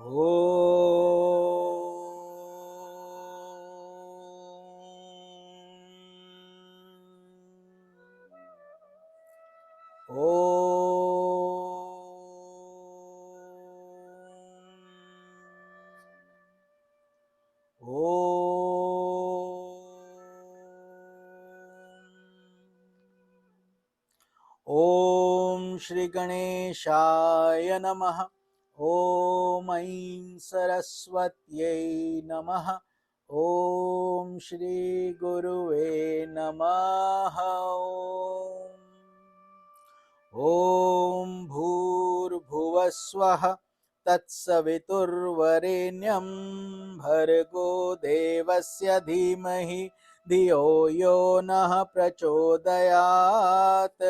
Om Shri Ganeshaya Namaha. Om Aim Saraswatyai Namaha. Om Shri Guruve Namaha. Om Bhur Bhuvaswaha Tatsaviturvarenyam Bhargo Devasya Dhimahi Dhiyo Yo Nah Prachodayat.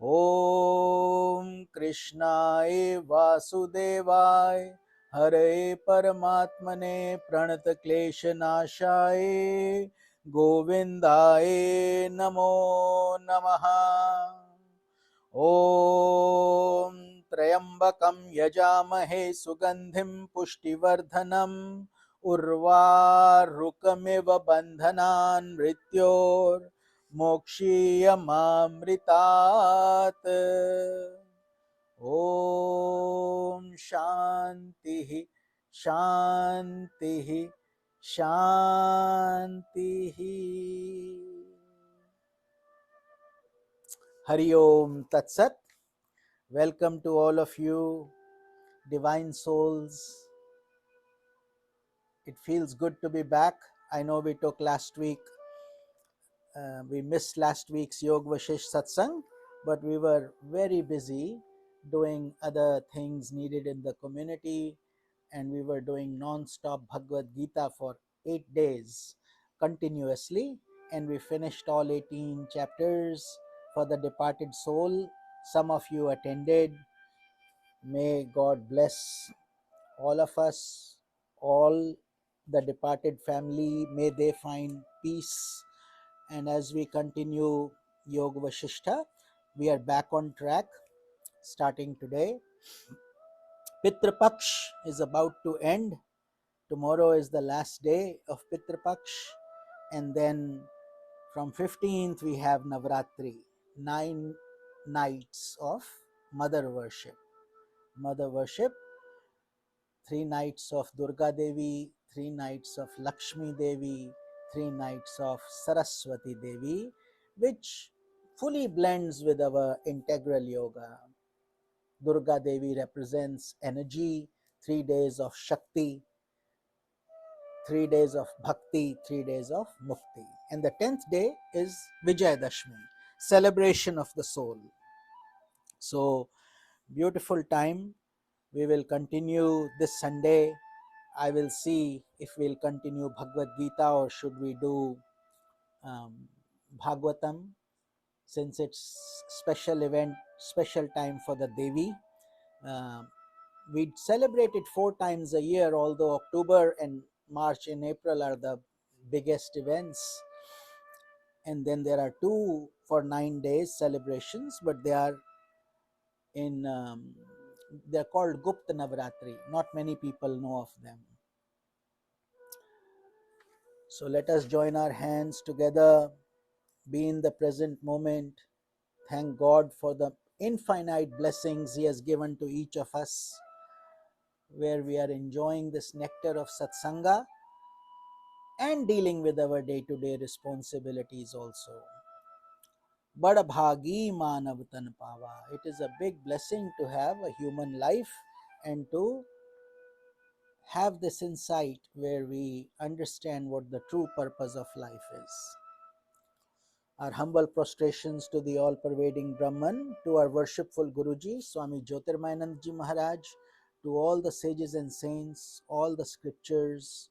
Om Krishnaya Vasudevaya Hare Paramatmane Pranata Klesha Nashaya Govindaye Namo Namaha. Om Trayambakam Yajamahe Sugandhim Pushtivardhanam Urvarukamiva Bandhanan Mrityor Mokshiyamamritat. Om Shantihi Shantihi Shantihi. Hari Om Tat Sat. Welcome to all of you, divine souls. It feels good to be back. I know we took last week, we missed last week's Yog Vashish Satsang, but we were very busy doing other things needed in the community, and we were doing non-stop Bhagavad Gita for 8 days continuously, and we finished all 18 chapters for the departed soul. Some of you attended. May God bless all of us, all the departed family. May they find peace. And as we continue Yoga Vashistha, we are back on track starting today. Pitra Paksh is about to end. Tomorrow is the last day of Pitra Paksh, and then from 15th we have Navratri, 9 nights of mother worship. Mother worship, 3 nights of Durga Devi, 3 nights of Lakshmi Devi, 3 nights of Saraswati Devi, which fully blends with our integral yoga. Durga Devi represents energy, 3 days of Shakti, 3 days of Bhakti, 3 days of Mukti. And the 10th day is Vijayadashmi, celebration of the soul. So, beautiful time. We will continue this Sunday. I will see if we'll continue Bhagavad Gita or should we do Bhagavatam, since it's special event, special time for the Devi. We celebrate it 4 times a year, although October and March and April are the biggest events. And then there are 2 for 9 days celebrations, but they are in, they're called Gupta Navratri. Not many people know of them. So let us join our hands together, be in the present moment, thank God for the infinite blessings He has given to each of us, where we are enjoying this nectar of Satsanga and dealing with our day-to-day responsibilities also. Bada bhagi manav tan pava. It is a big blessing to have a human life and to have this insight where we understand what the true purpose of life is. Our humble prostrations to the all-pervading Brahman, to our worshipful Guruji, Swami JyotirmayAnanda Maharaj, to all the sages and saints, all the scriptures,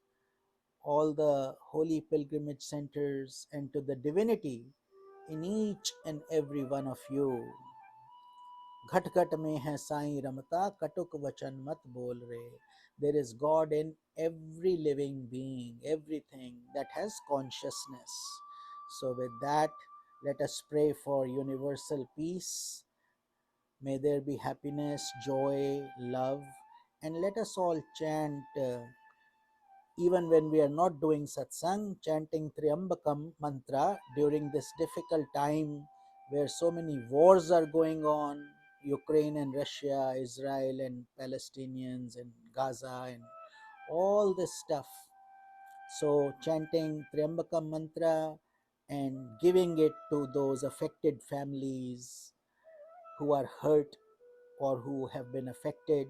all the holy pilgrimage centers, and to the divinity in each and every one of you. Ghat ghat mein hai sai ramata, katuk vachan mat bol re. There is God in every living being, everything that has consciousness. So with that, let us pray for universal peace. May there be happiness, joy, love, and let us all chant, even when we are not doing satsang, chanting Triambakam mantra during this difficult time where so many wars are going on, Ukraine and Russia, Israel and Palestinians and Gaza and all this stuff. So chanting Triambakam mantra and giving it to those affected families who are hurt or who have been affected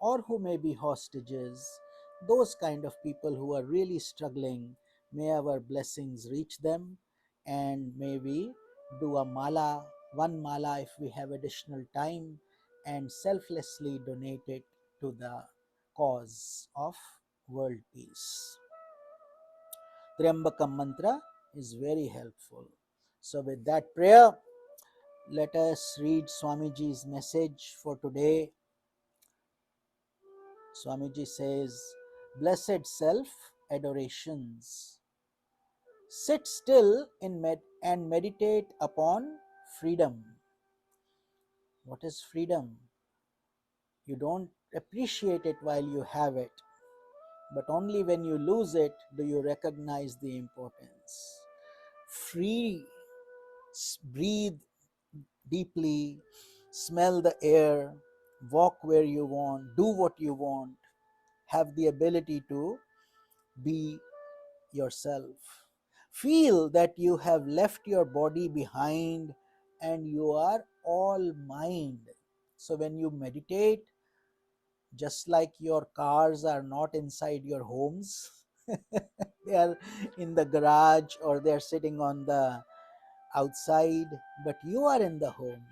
or who may be hostages, those kind of people who are really struggling, may our blessings reach them, and may we do a mala, one mala if we have additional time, and selflessly donate it to the cause of world peace. Triambakam mantra is very helpful. So with that prayer, let us read Swamiji's message for today. Swamiji says, Blessed self adorations. Sit still and meditate upon freedom. What is freedom? You don't appreciate it while you have it, but only when you lose it do you recognize the importance. Free, breathe deeply, smell the air, walk where you want, do what you want, have the ability to be yourself. Feel that you have left your body behind and you are all mind. So when you meditate, just like your cars are not inside your homes, they are in the garage or they are sitting on the outside, but you are in the home.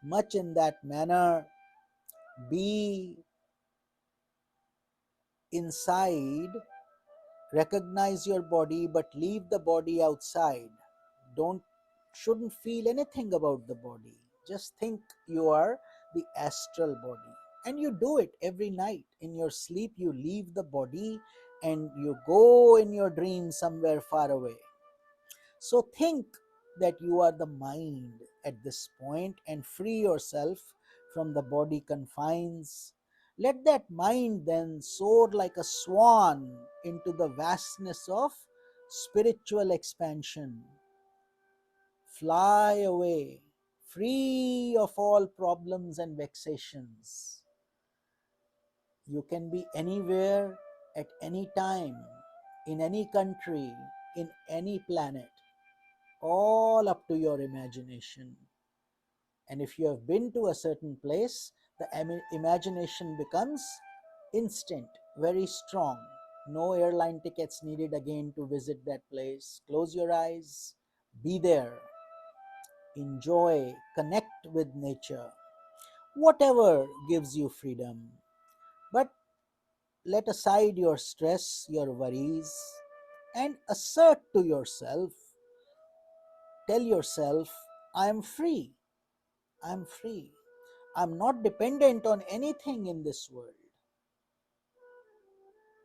Much in that manner, be inside, recognize your body, but leave the body outside. Shouldn't feel anything about the body. Just think you are the astral body. And you do it every night. In your sleep, you leave the body and you go in your dream somewhere far away. So think that you are the mind at this point and free yourself from the body confines. Let that mind then soar like a swan into the vastness of spiritual expansion. Fly away, free of all problems and vexations. You can be anywhere at any time, in any country, in any planet, all up to your imagination. And if you have been to a certain place, the imagination becomes instant, very strong. No airline tickets needed again to visit that place. Close your eyes, be there, enjoy, connect with nature, whatever gives you freedom. But let aside your stress, your worries, and assert to yourself, tell yourself, I am free. I'm free. I'm not dependent on anything in this world.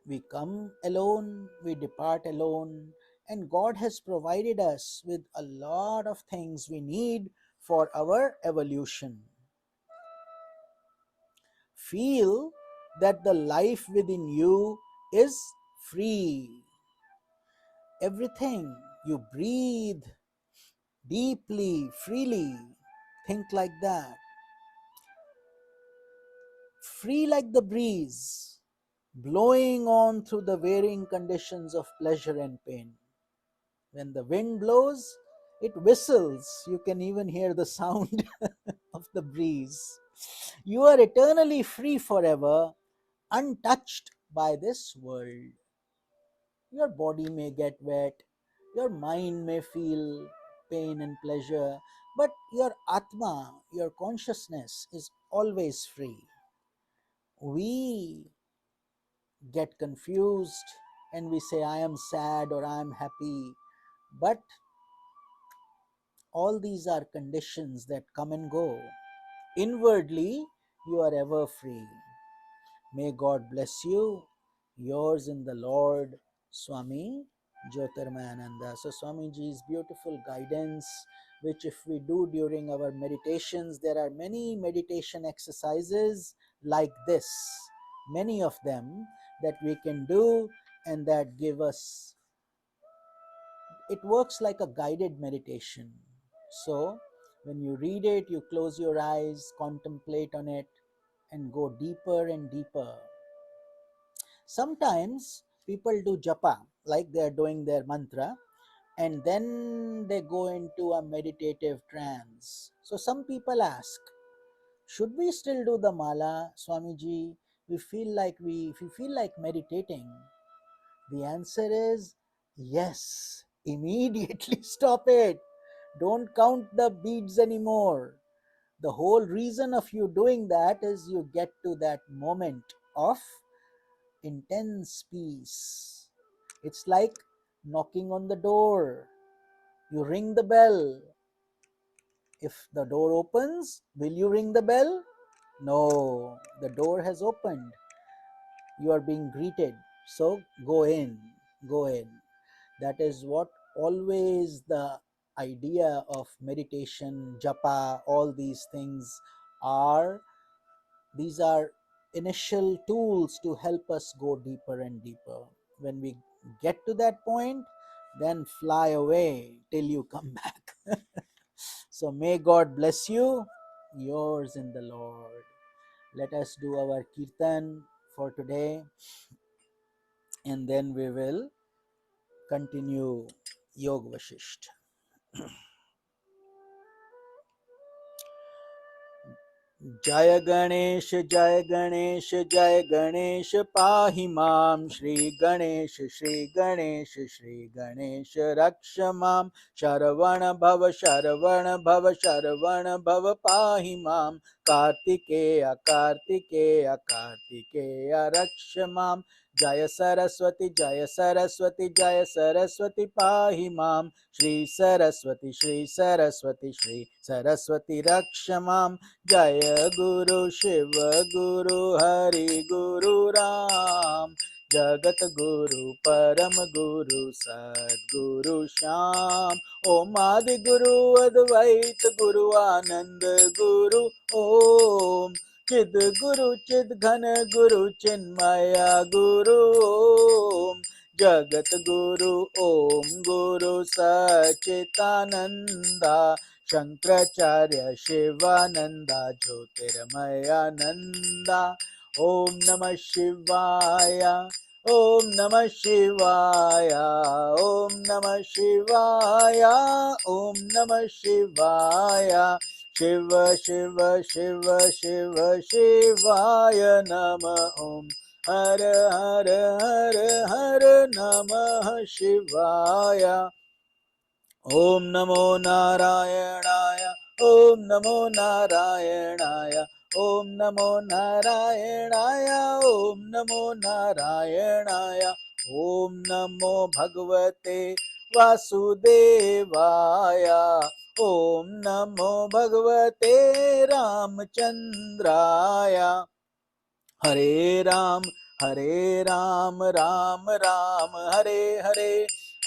We come alone, we depart alone, and God has provided us with a lot of things we need for our evolution. Feel that the life within you is free. Everything you breathe deeply, freely. Think like that. Free like the breeze, blowing on through the varying conditions of pleasure and pain. When the wind blows, it whistles. You can even hear the sound of the breeze. You are eternally free forever, untouched by this world. Your body may get wet, your mind may feel pain and pleasure, but your Atma, your consciousness is always free. We get confused and we say, I am sad or I am happy. But all these are conditions that come and go. Inwardly, you are ever free. May God bless you. Yours in the Lord, Swami JyotirmayAnanda. So Swamiji's beautiful guidance, which if we do during our meditations, there are many meditation exercises like this. many of them that we can do, and that give us, it works like a guided meditation. So when you read it, you close your eyes, contemplate on it, and go deeper and deeper. Sometimes people do japa, like they are doing their mantra, and then they go into a meditative trance. So some people ask, should we still do the mala, Swamiji? We feel like meditating. The answer is yes. Immediately stop it. Don't count the beads anymore. The whole reason of you doing that is you get to that moment of intense peace. It's like knocking on the door. You ring the bell. If the door opens, will you ring the bell? No, the door has opened. You are being greeted. So go in, go in. That is what always the idea of meditation, japa, all these things are. These are initial tools to help us go deeper and deeper. When we get to that point, then fly away till you come back. So may God bless you, yours in the Lord. Let us do our kirtan for today, and then we will continue Yoga Vashistha. जय गणेश जय गणेश जय गणेश पाहि मां श्री गणेश श्री गणेश रक्ष मां शरवण भव पाहि मां कार्तिकेय कार्तिकेय कार्तिकेय रक्ष मां जय सरस्वती जय सरस्वती जय सरस्वती पाहि मां श्री सरस्वती श्री सरस्वती रक्ष मां जय गुरु शिव गुरु हरि गुरु राम जगत गुरु परम गुरु सद्गुरु श्याम ओम आदि गुरु अद्वैत गुरु आनंद गुरु ओम चिद गुरु चिद घन गुरु चिन्मय गुरु ओम जगत गुरु ओम गुरु सच्चिदानंदा शंकराचार्य शिवानंदा ज्योतिर्मयानंदा ओम नमः शिवाय ओम नमः शिवाय ओम नमः शिवाय ओम नमः शिवाय शिव शिव शिव शिव शिवाय नमः ओम हर हर हर हर नमः शिवाय ओम नमो नारायणाय ओम नमो नारायणाय ओम नमो नारायणाय ओम नमो नारायणाय ओम नमो भगवते वासुदेवाय ओम नमो भगवते रामचंद्राय हरे राम राम राम हरे हरे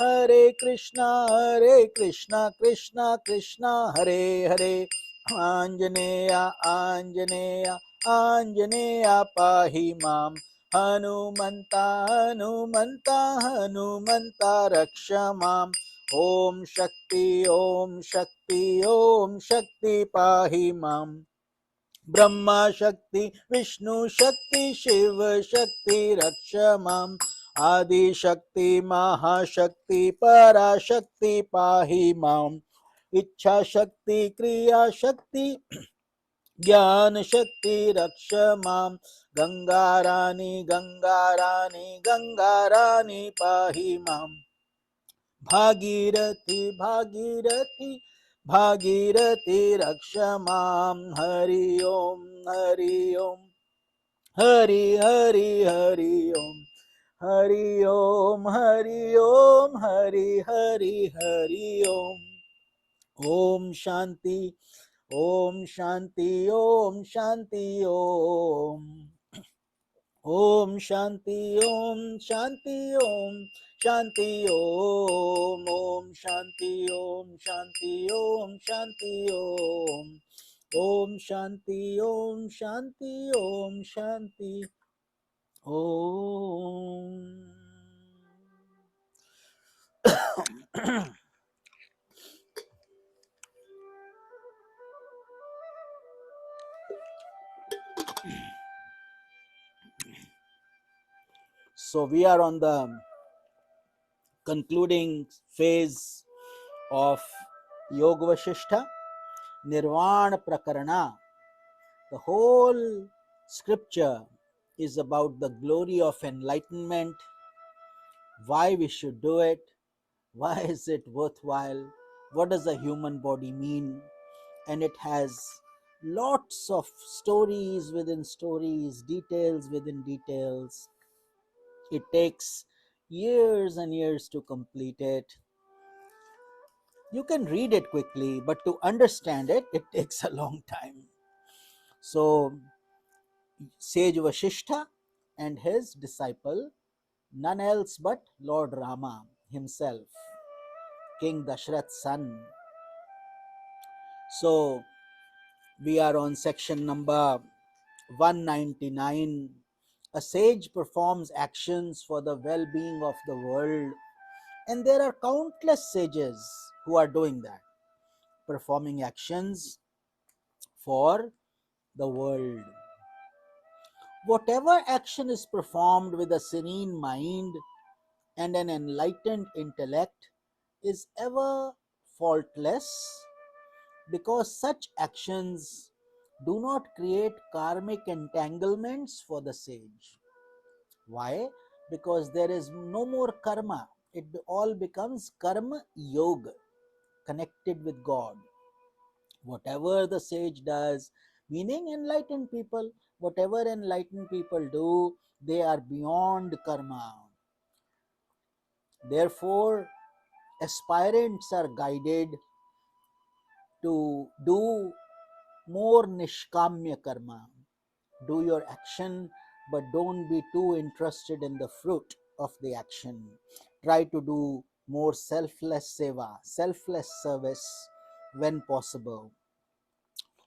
हरे कृष्णा कृष्णा कृष्णा हरे हरे आंजनेया आंजनेया आंजनेया पाहि मां हनुमन्ता हनुमन्ता हनुमन्ता रक्ष मां ओम शक्ति ओम शक्ति पाहि मां ब्रह्मा शक्ति विष्णु शक्ति शिव शक्ति रक्ष माम् आदि शक्ति महाशक्ति पराशक्ति पाहि माम् इच्छा शक्ति क्रिया शक्ति ज्ञान शक्ति रक्ष माम् गंगारानी गंगारानी गंगारानी पाहि माम् भागीरथी भागीरथी भागीरथी रक्ष मां Hari Om Hari Om Hari Hari Hari Om Hari Om Hari Om Hari Hari Hari Om Shanti Om Shanti Om Shanti Om Shanti Om Shanti Om Shanti Om Shanti Om Shanti Om Shanti Om Shanti Om Shanti Om Shanti Om. So we are on the concluding phase of Yoga Vashistha, Nirvana Prakarana. The whole scripture is about the glory of enlightenment, why we should do it, why is it worthwhile, what does a human body mean, and it has lots of stories within stories, details within details. It takes years and years to complete it. You can read it quickly, but to understand it, it takes a long time. So, Sage Vasistha and his disciple, none else but Lord Rama himself, King Dashrath's son. So, we are on section number 199. A sage performs actions for the well being of the world, and there are countless sages who are doing that, performing actions for the world. Whatever action is performed with a serene mind and an enlightened intellect is ever faultless, because such actions do not create karmic entanglements for the sage. Why? Because there is no more karma. It all becomes karma yoga, connected with God. Whatever the sage does, meaning enlightened people, whatever enlightened people do, they are beyond karma. Therefore, aspirants are guided to do more nishkamya karma. Do your action, but don't be too interested in the fruit of the action. Try to do more selfless seva, selfless service when possible.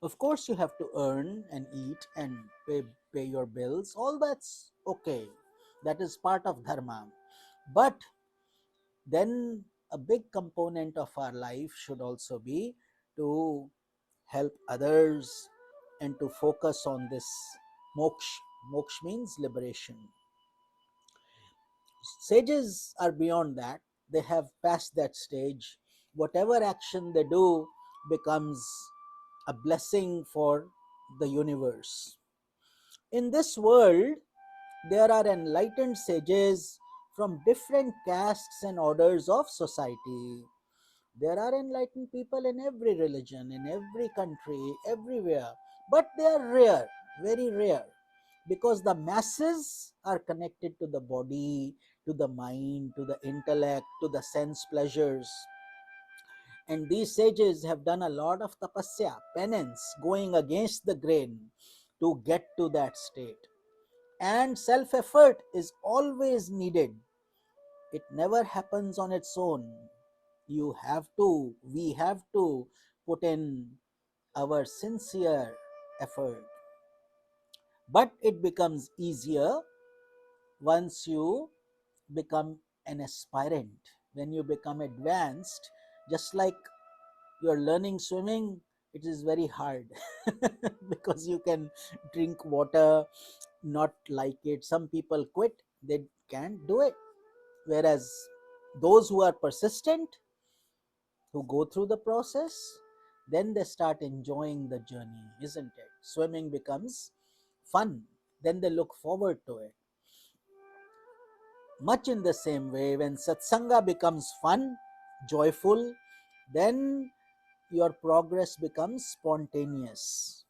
Of course, you have to earn and eat and pay your bills. All that's okay. That is part of dharma. But then a big component of our life should also be to help others and to focus on this moksha. Moksha means liberation. Sages are beyond that. They have passed that stage. Whatever action they do becomes a blessing for the universe. In this world, there are enlightened sages from different castes and orders of society. There are enlightened people in every religion, in every country, everywhere, but they are rare, very rare, because the masses are connected to the body, to the mind, to the intellect, to the sense pleasures. And these sages have done a lot of tapasya, penance, going against the grain to get to that state. And self effort is always needed. It never happens on its own. We have to put in our sincere effort. But it becomes easier once you become an aspirant. When you become advanced, just like you're learning swimming, it is very hard because you can drink water, not like it. Some people quit, they can't do it. Whereas those who are persistent, who go through the process, then they start enjoying the journey, isn't it? Swimming becomes fun, then they look forward to it. Much in the same way, when satsanga becomes fun, joyful, then your progress becomes spontaneous.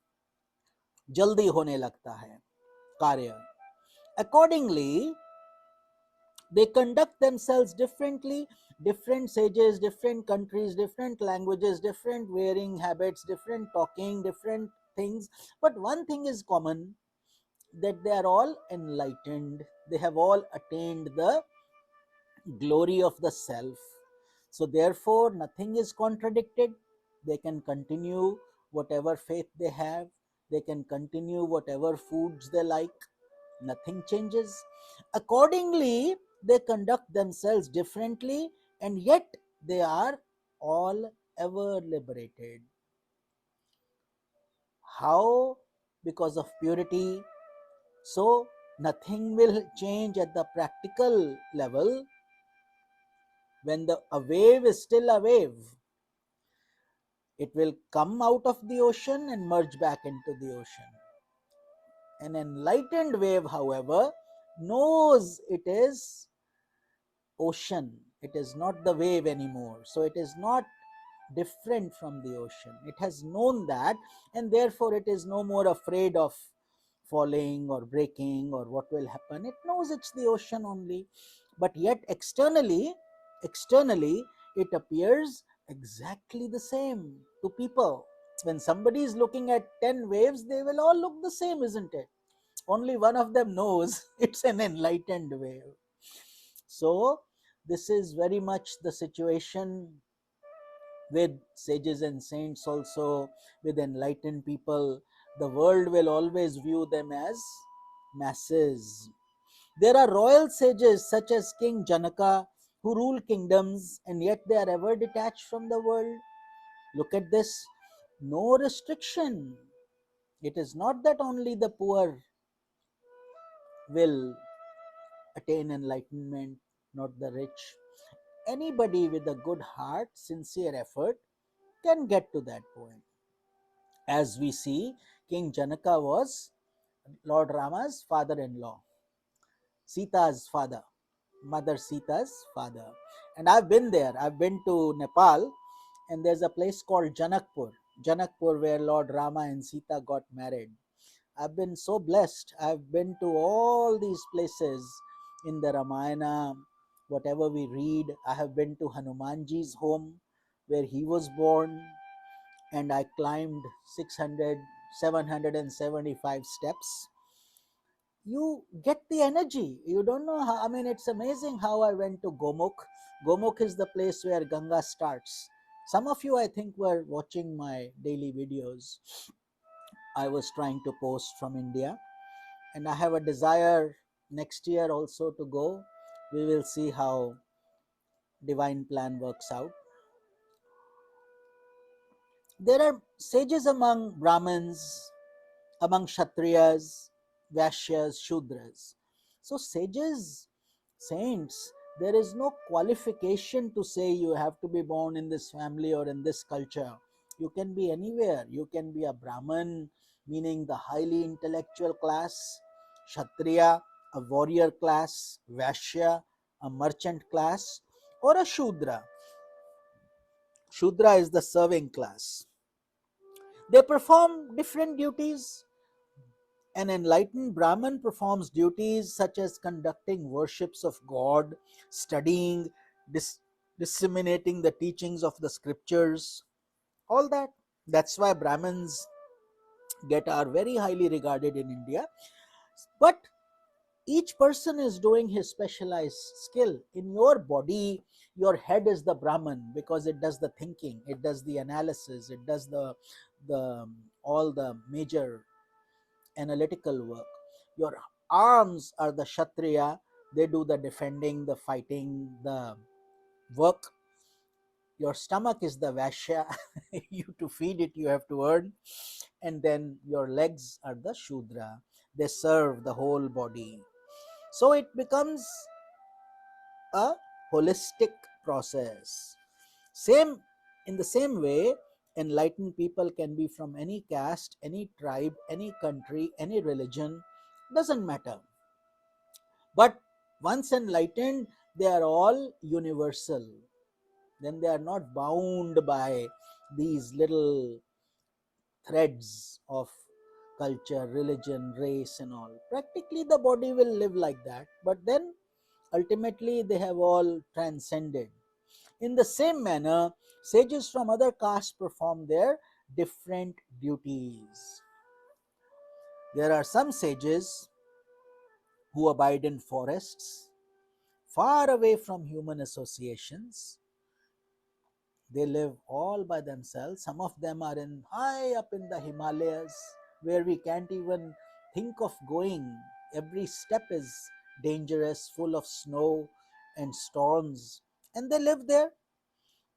जल्दी होने लगता है कार्य. Accordingly, they conduct themselves differently. Different sages, different countries, different languages, different wearing habits, different talking, different things. But one thing is common, that they are all enlightened. They have all attained the glory of the self. So, therefore, nothing is contradicted. They can continue whatever faith they have, they can continue whatever foods they like, Nothing changes. Accordingly, they conduct themselves differently, and yet they are all ever liberated. How? Because of purity. So, nothing will change at the practical level when a wave is still a wave. It will come out of the ocean and merge back into the ocean. An enlightened wave, however, knows it is ocean. It is not the wave anymore. So it is not different from the ocean. It has known that, and therefore it is no more afraid of falling or breaking or what will happen. It knows it's the ocean only. But yet externally, it appears exactly the same to people. When somebody is looking at 10 waves, they will all look the same, isn't it? Only one of them knows it's an enlightened wave. So, this is very much the situation with sages and saints, also with enlightened people. The world will always view them as masses. There are royal sages such as King Janaka who rule kingdoms and yet they are ever detached from the world. Look at this. No restriction. It is not that only the poor will attain enlightenment, not the rich. Anybody with a good heart, sincere effort can get to that point. As we see, King Janaka was Lord Rama's father-in-law, Sita's father, Mother Sita's father. And I've been there. I've been to Nepal, and there's a place called Janakpur, where Lord Rama and Sita got married. I've been so blessed. I've been to all these places in the Ramayana, whatever we read. I have been to Hanumanji's home where he was born, and I climbed 600, 775 steps. You get the energy. You don't know how. I mean, it's amazing how I went to Gomukh. Gomukh is the place where Ganga starts. Some of you, I think, were watching my daily videos. I was trying to post from India, and I have a desire next year also to go. We will see how divine plan works out. There are sages among Brahmins, among Kshatriyas, Vaishyas, Shudras. So sages, saints, there is no qualification to say you have to be born in this family or in this culture. You can be anywhere. You can be a Brahman, meaning the highly intellectual class, Kshatriya, a warrior class, Vaishya, a merchant class, or a Shudra. Shudra is the serving class. They perform different duties. An enlightened Brahman performs duties such as conducting worships of God, studying, disseminating the teachings of the scriptures, all that. That's why Brahmins are very highly regarded in India. But each person is doing his specialized skill. In your body, your head is the Brahman because it does the thinking, it does the analysis, it does the all the major analytical work. Your arms are the Kshatriya, they do the defending, the fighting, the work. Your stomach is the Vaishya, you to feed it, you have to earn. And then your legs are the Shudra, they serve the whole body. So it becomes a holistic process. Same in the same way, enlightened people can be from any caste, any tribe, any country, any religion, doesn't matter. But once enlightened, they are all universal. Then they are not bound by these little threads of culture, religion, race, and all. Practically, the body will live like that, but then ultimately they have all transcended. In the same manner, sages from other castes perform their different duties. There are some sages who abide in forests, far away from human associations. They live all by themselves. Some of them are in high up in the Himalayas where we can't even think of going. Every step is dangerous, full of snow and storms. And they live there,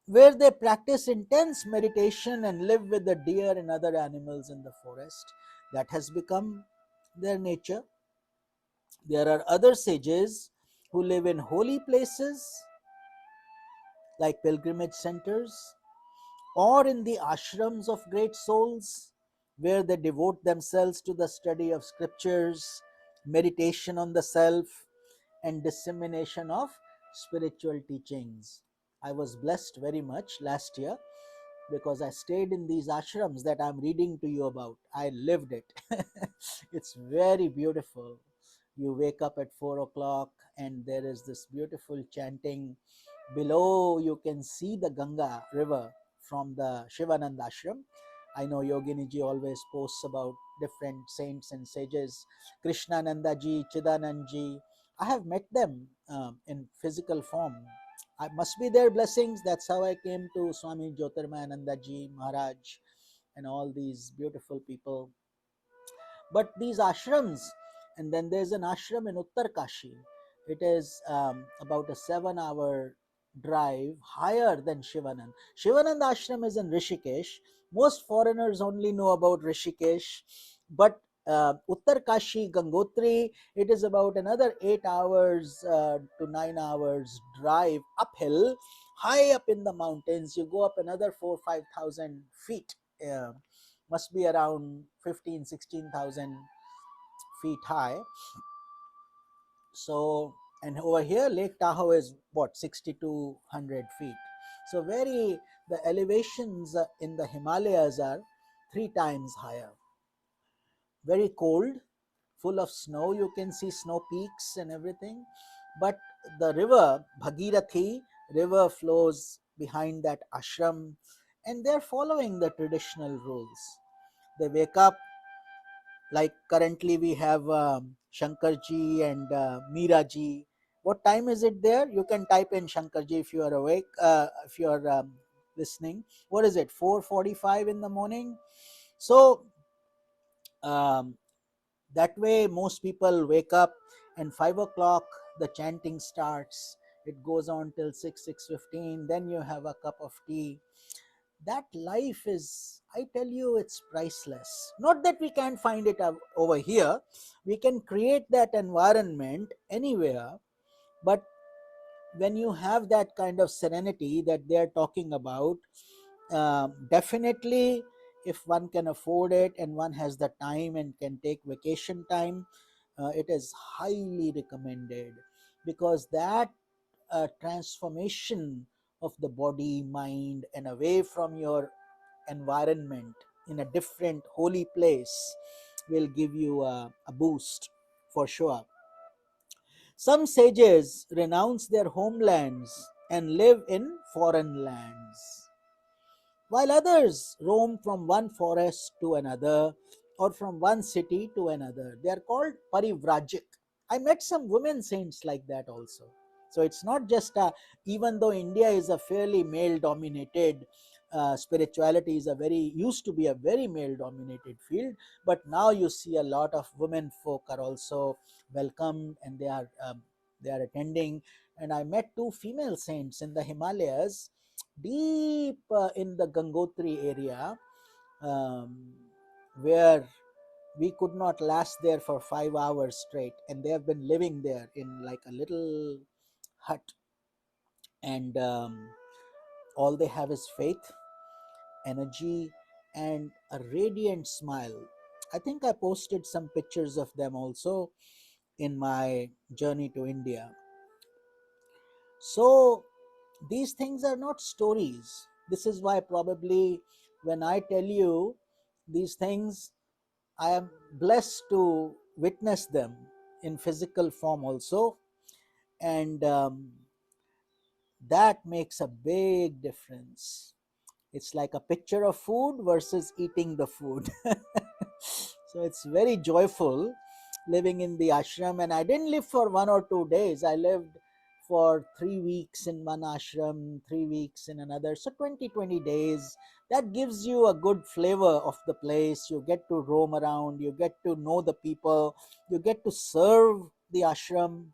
where they practice intense meditation and live with the deer and other animals in the forest. That has become their nature. There are other sages who live in holy places like pilgrimage centers, or in the ashrams of great souls, where they devote themselves to the study of scriptures, meditation on the self, and dissemination of spiritual teachings. I was blessed very much last year because I stayed in these ashrams that I'm reading to you about. I lived it. It's very beautiful. You wake up at 4 o'clock and there is this beautiful chanting. Below, you can see the Ganga river from the Shivananda ashram. I know Yogini ji always posts about different saints and sages. Krishnananda ji, Chidanand ji. I have met them in physical form. I must be their blessings. That's how I came to Swami JyotirmayAnanda ji, Maharaj, and all these beautiful people. But these ashrams, and then there's an ashram in Uttar Kashi. It is about a 7-hour drive higher than Shivanand. Shivanand ashram is in Rishikesh. Most foreigners only know about Rishikesh, but Uttar Kashi, Gangotri, it is about another 8 hours to 9 hours drive uphill, high up in the mountains. You go up another 4,000-5,000 feet. Must be around 15,000-16,000 feet high. So, and over here Lake Tahoe is what, 6,200 feet. So the elevations in the Himalayas are 3 times higher. Very cold, full of snow. You can see snow peaks and everything. But the river Bhagirathi river flows behind that ashram, and they're following the traditional rules. They wake up, like currently we have Shankarji and Meeraji. What time is it there? You can type in Shankarji if you are awake, if you are listening. What is it? 4:45 in the morning. So um, that way most people wake up, and 5 o'clock the chanting starts. It goes on till 6:15. Then you have a cup of tea. That life is, I tell you, it's priceless. Not that we can't find it over here. We can create that environment anywhere, but when you have that kind of serenity that they're talking about, definitely, if one can afford it and one has the time and can take vacation time, it is highly recommended, because that transformation of the body, mind, and away from your environment in a different holy place will give you a boost for sure. Some sages renounce their homelands and live in foreign lands, while others roam from one forest to another or from one city to another. They are called parivrajik. I met some women saints like that also. So it's not just even though India is a fairly male dominated, spirituality is used to be a very male dominated field, but now you see a lot of women folk are also welcomed, and they are attending. And I met 2 female saints in the Himalayas, deep in the Gangotri area, um, where we could not last there for 5 hours straight, and they have been living there in like a little hut, and all they have is faith, energy, and a radiant smile. I think I posted some pictures of them also in my journey to India. So these things are not stories. This is why probably when I tell you these things, I am blessed to witness them in physical form also, and that makes a big difference. It's like a picture of food versus eating the food. So it's very joyful living in the ashram. And I didn't live for 1 or 2 days, I lived for 3 weeks in one ashram, 3 weeks in another. So 20 days. That gives you a good flavor of the place. You get to roam around, you get to know the people, you get to serve the ashram.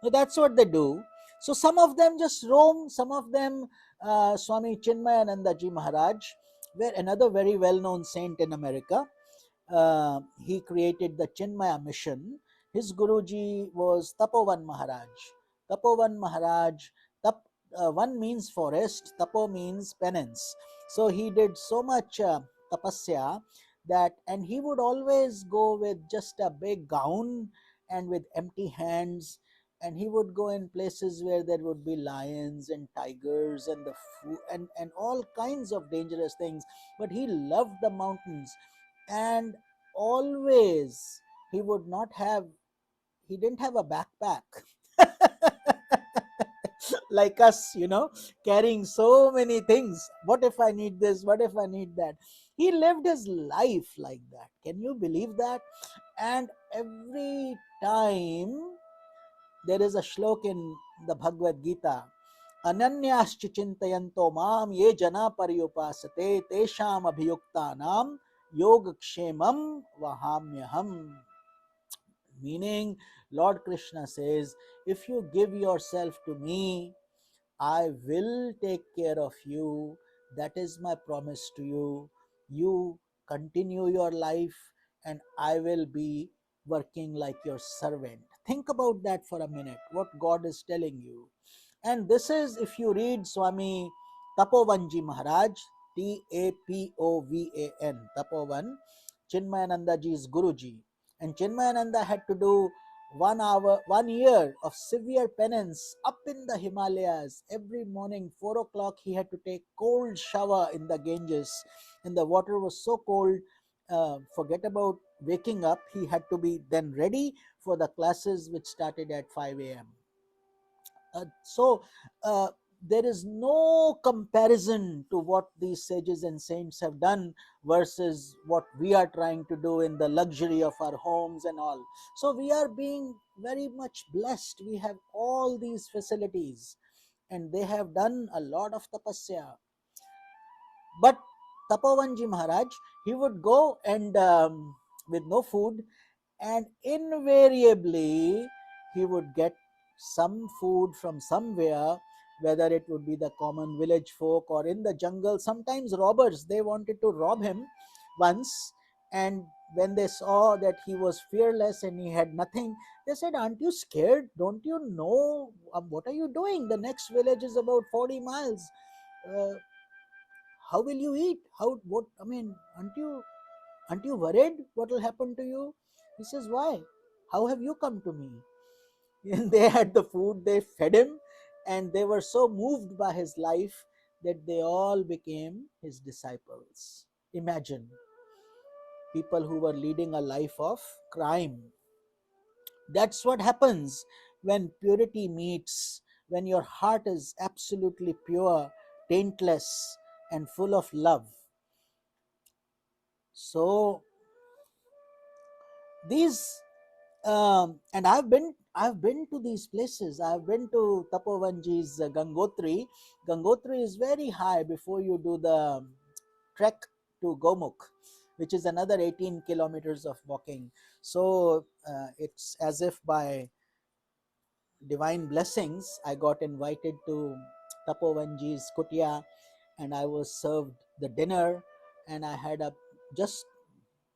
So that's what they do. So some of them just roam, some of them, Swami JyotirmayAnanda Ji Maharaj, were another very well-known saint in America. He created the Chinmaya mission. His Guruji was Tapovan Maharaj. Tapovan Maharaj, one means forest, Tapo means penance. So he did so much tapasya that, and he would always go with just a big gown and with empty hands, and he would go in places where there would be lions and tigers and the food and all kinds of dangerous things, but he loved the mountains. And always he would not have, he didn't have a backpack like us, carrying so many things. What if I need this, what if I need that? He lived his life like that. Can you believe that? And every time, there is a shlok in the Bhagavad Gita, Ananyascha chintayanto mam ye jana paryupasate tesham abhiyuktanam yogakshemam vahamyaham. Meaning, Lord Krishna says, if you give yourself to me, I will take care of you. That is my promise to you. You continue your life, and I will be working like your servant. Think about that for a minute, what God is telling you. And this is, if you read Swami Tapovanji Maharaj, Tapovan, Tapovan, Chinmayananda ji's Guruji. And Chinmayananda had to do 1 hour, 1 year of severe penance up in the Himalayas. Every morning, 4 o'clock, he had to take cold shower in the Ganges. And the water was so cold, forget about waking up. He had to be then ready for the classes which started at 5 a.m. So there is no comparison to what these sages and saints have done versus what we are trying to do in the luxury of our homes and all. So we are being very much blessed. We have all these facilities, and they have done a lot of tapasya. But Tapavanji Maharaj, he would go and with no food, and invariably he would get some food from somewhere, whether it would be the common village folk or in the jungle. Sometimes robbers, they wanted to rob him once, and when they saw that he was fearless and he had nothing, they said, aren't you scared? Don't you know what are you doing? The next village is about 40 miles. uh, how will you eat? How, what, I mean, aren't you worried what will happen to you? He says, why? How have you come to me? And they had the food, they fed him, and they were so moved by his life that they all became his disciples. Imagine people who were leading a life of crime. That's what happens when purity meets, when your heart is absolutely pure, taintless, and full of love. So these and I've been to these places. I've been to Tapovanji's Gangotri. Gangotri is very high before you do the trek to Gomukh, which is another 18 kilometers of walking. So it's as if by divine blessings I got invited to Tapovanji's kutia, and I was served the dinner, and I had a just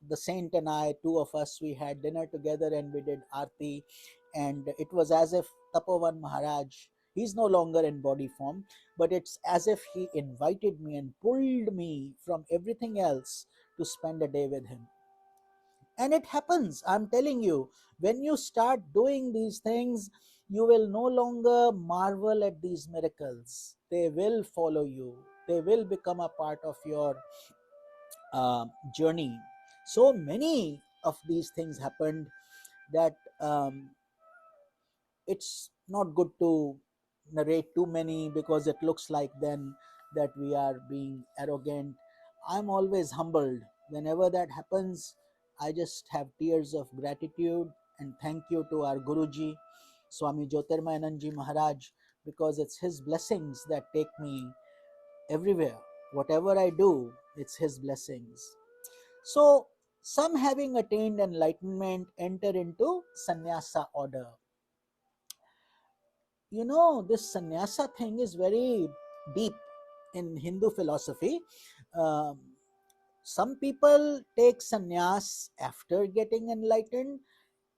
the saint and I, two of us, we had dinner together and we did arti. And it was as if Tapovan Maharaj, he's no longer in body form, but it's as if he invited me and pulled me from everything else to spend a day with him. And it happens, I'm telling you, when you start doing these things, you will no longer marvel at these miracles. They will follow you, they will become a part of your journey. So many of these things happened that it's not good to narrate too many, because it looks like then that we are being arrogant. I'm always humbled whenever that happens. I just have tears of gratitude and thank you to our Guruji. Swami JyotirmayAnanda Maharaj, because it's his blessings that take me everywhere. Whatever I do, it's his blessings. So, some having attained enlightenment enter into sannyasa order. You know, this sannyasa thing is very deep in Hindu philosophy. Um, some people take sannyas after getting enlightened,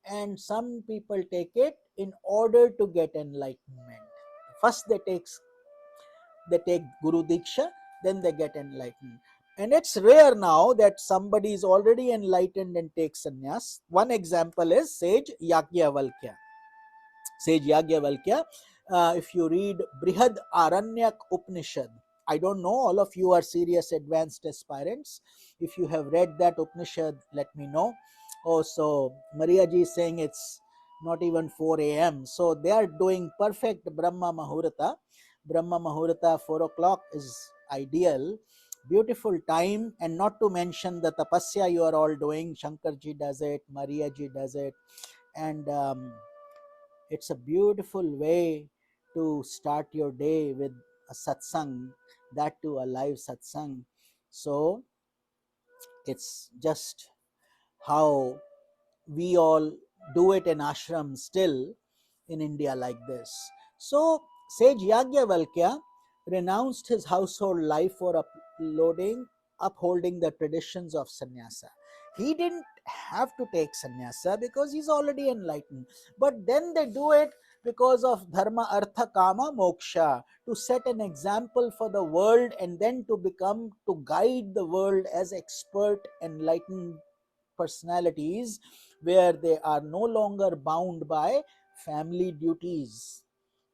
and some people take it in order to get enlightenment. First, they take Guru Diksha, then they get enlightened. And it's rare now that somebody is already enlightened and takes sannyas. One example is Sage Yagyavalkya. Sage Yagyavalkya. If you read Brihad Aranyak Upanishad, I don't know, all of you are serious advanced aspirants. If you have read that Upanishad, let me know. Oh, so Maria ji is saying it's not even 4 a.m. So they are doing perfect Brahma Mahurata. Brahma Mahurata, 4 o'clock is ideal. Beautiful time, and not to mention the tapasya you are all doing. Shankar ji does it, Maria ji does it, and it's a beautiful way to start your day with a satsang, that too a live satsang. So it's just how we all do it in ashram still in India like this. So Sage Yagyavalkya renounced his household life for upholding the traditions of sannyasa. He didn't have to take sannyasa because he's already enlightened, but then they do it because of dharma, artha, kama, moksha, to set an example for the world, and then to guide the world as expert enlightened personalities, where they are no longer bound by family duties.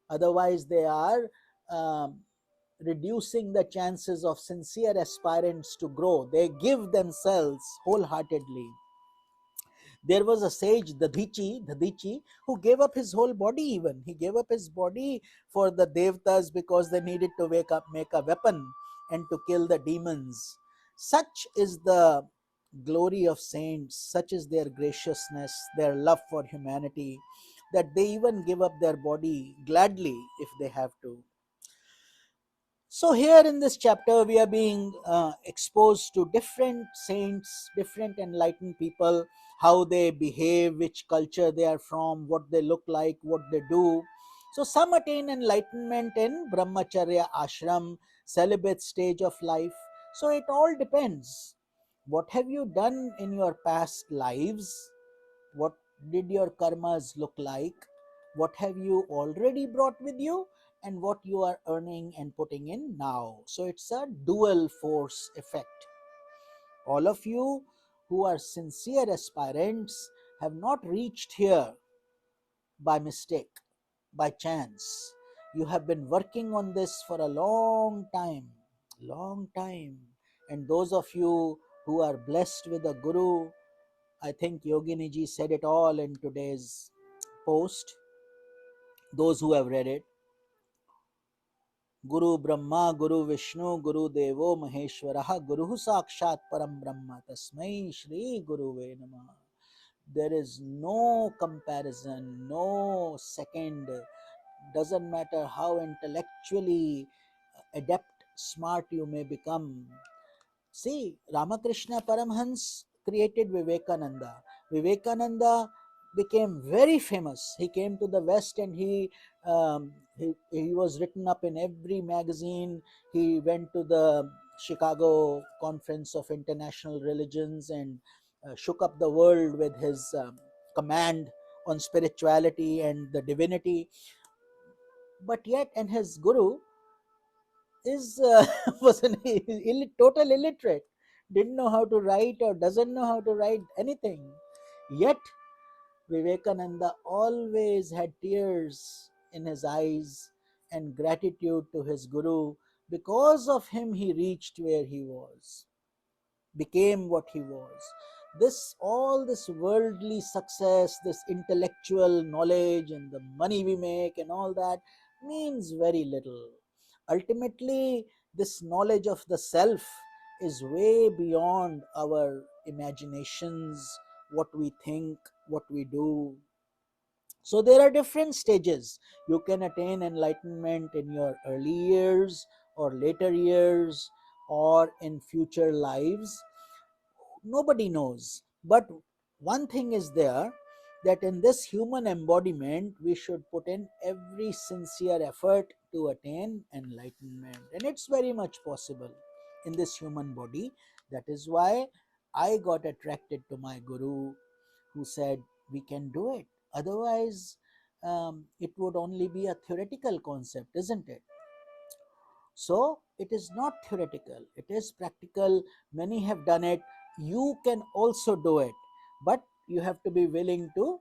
Otherwise, they are um, reducing the chances of sincere aspirants to grow. They give themselves wholeheartedly. There was a sage, Dadichi, who gave up his whole body even. He gave up his body for the Devtas because they needed to make a weapon and to kill the demons. Such is the glory of saints, such is their graciousness, their love for humanity, that they even give up their body gladly if they have to. So, here in this chapter, we are being exposed to different saints, different enlightened people, how they behave, which culture they are from, what they look like, what they do. So, some attain enlightenment in brahmacharya ashram, celibate stage of life. So, it all depends. What have you done in your past lives? What did your karmas look like? What have you already brought with you? And what you are earning and putting in now. So it's a dual force effect. All of you who are sincere aspirants have not reached here by mistake, by chance. You have been working on this for a long time, long time. And those of you who are blessed with a guru, I think Yogini ji said it all in today's post. Those who have read it, Guru Brahma, Guru Vishnu, Guru Devo Maheshwaraha, Guru Sakshat Param Brahma, Tasmai Shri Guruve Namah. There is no comparison, no second. Doesn't matter how intellectually adept, smart you may become. See, Ramakrishna Paramhans created Vivekananda. Vivekananda became very famous. He came to the West, and he was written up in every magazine. He went to the Chicago Conference of International Religions and shook up the world with his command on spirituality and the divinity. But yet, and his guru is was an total illiterate, didn't know how to write or doesn't know how to write anything. Yet Vivekananda always had tears in his eyes and gratitude to his guru. Because of him, he reached where he was, became what he was. All this worldly success, this intellectual knowledge, and the money we make, and all that means very little. Ultimately, this knowledge of the self is way beyond our imaginations, what we think, what we do. So there are different stages. You can attain enlightenment in your early years or later years or in future lives. Nobody knows. But one thing is there, that in this human embodiment, we should put in every sincere effort to attain enlightenment. And it's very much possible in this human body. That is why I got attracted to my guru, who said we can do it. Otherwise, it would only be a theoretical concept, isn't it? So it is not theoretical, it is practical. Many have done it. You can also do it, but you have to be willing to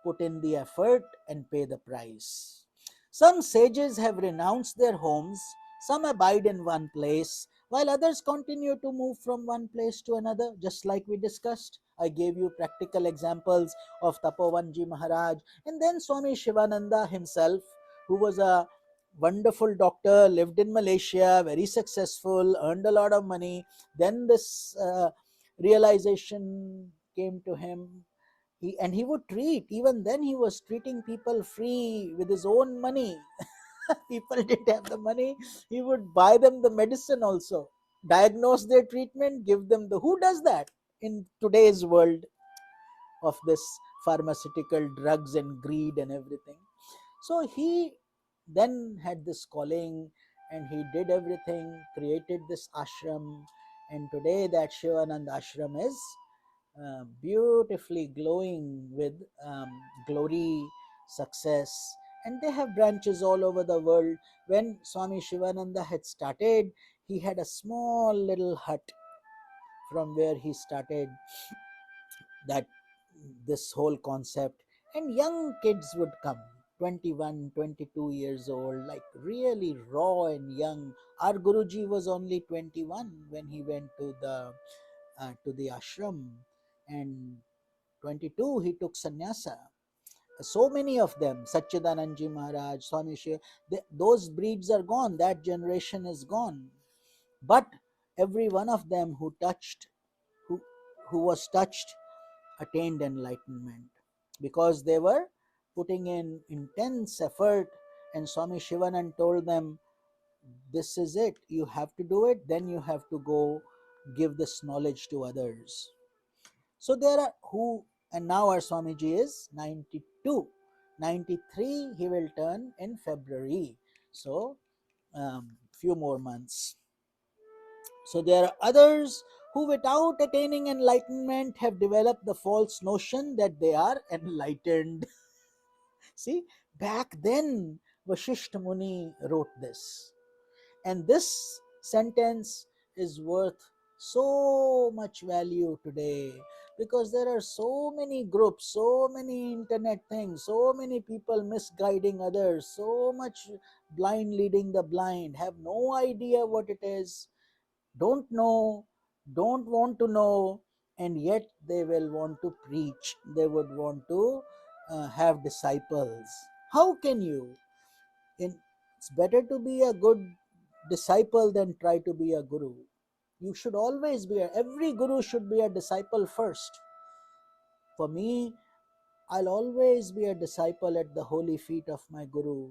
put in the effort and pay the price. Some sages have renounced their homes, some abide in one place, while others continue to move from one place to another, just like we discussed. I gave you practical examples of Tapovanji Maharaj, and then Swami Shivananda himself, who was a wonderful doctor, lived in Malaysia, very successful, earned a lot of money. Then this realization came to him. He would treat, even then he was treating people free with his own money. People didn't have the money, he would buy them the medicine also, diagnose their treatment, give them the, who does that in today's world of this pharmaceutical drugs and greed and everything? So he then had this calling, and he did everything, created this ashram, and today that Shivananda ashram is beautifully glowing with glory, success, and they have branches all over the world. When Swami Shivananda had started, he had a small little hut from where he started that this whole concept, and young kids would come, 21, 22 years old, like really raw and young. Our Guruji was only 21 when he went to the ashram, and 22 he took sannyasa. So many of them, Satchidanandji Maharaj, Swami Shiv, those breeds are gone, that generation is gone. But every one of them who, who was touched, attained enlightenment, because they were putting in intense effort. And Swami Shivanand told them, this is it, you have to do it, then you have to go give this knowledge to others. So there are who, and now our Swamiji is 92, 93 he will turn in February. So few more months. So there are others who, without attaining enlightenment, have developed the false notion that they are enlightened. See, back then Vashistha Muni wrote this. And this sentence is worth so much value today, because there are so many groups, so many internet things, so many people misguiding others, so much blind leading the blind, have no idea what it is, don't know, don't want to know, and yet they will want to preach, they would want to have disciples. How can you? It's better to be a good disciple than try to be a guru. You should always be every guru should be a disciple first. For me, I'll always be a disciple at the holy feet of my guru,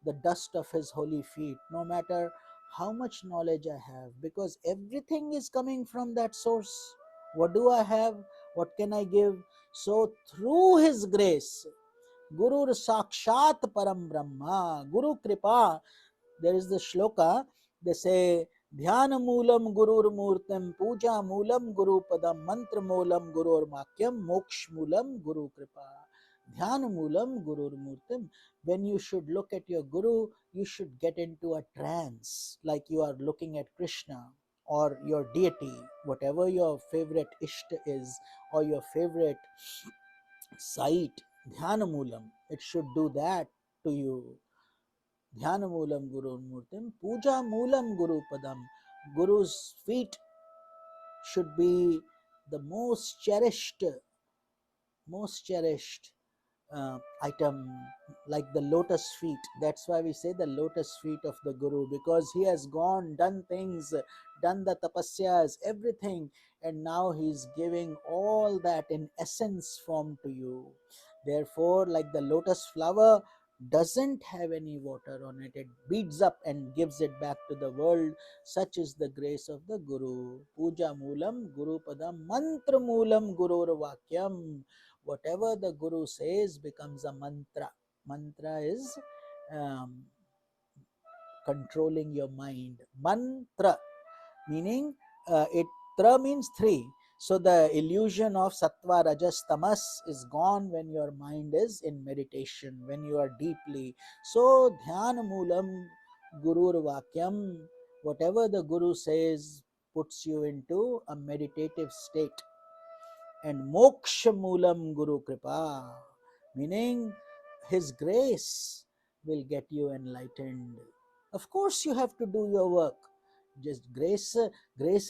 the dust of his holy feet, no matter how much knowledge I have, because everything is coming from that source. What do I have? What can I give? So through his grace, Guru Sakshat Param Brahma, Guru Kripa, there is the shloka, they say, Dhyana Moolam Gurur Murtam, Puja Moolam Guru Padam, Mantra Moolam Gurur Makyam, Moksh Moolam Guru Kripa. Dhyana Moolam Gurur Murtam. When you should look at your Guru, you should get into a trance, like you are looking at Krishna or your deity, whatever your favorite Ishta is, or your favorite site, Dhyana Moolam. It should do that to you. Dhyana Moolam Guru Murtim, Puja Moolam Guru Padam. Guru's feet should be the most cherished item, like the lotus feet. That's why we say the lotus feet of the Guru, because he has gone, done things, done the tapasyas, everything, and now he's giving all that in essence form to you. Therefore, like the lotus flower doesn't have any water on it, it beads up and gives it back to the world. Such is the grace of the Guru. Puja Moolam Guru Padam Mantra Moolam Gurur Vakyam. Whatever the Guru says becomes a mantra. Mantra is um, controlling your mind. Mantra meaning it tra means three. So the illusion of sattva, rajas, tamas is gone when your mind is in meditation, when you are deeply. So dhyana moolam gurur vakyam, whatever the Guru says puts you into a meditative state. And moksha moolam guru kripa, meaning his grace will get you enlightened. Of course you have to do your work. Just grace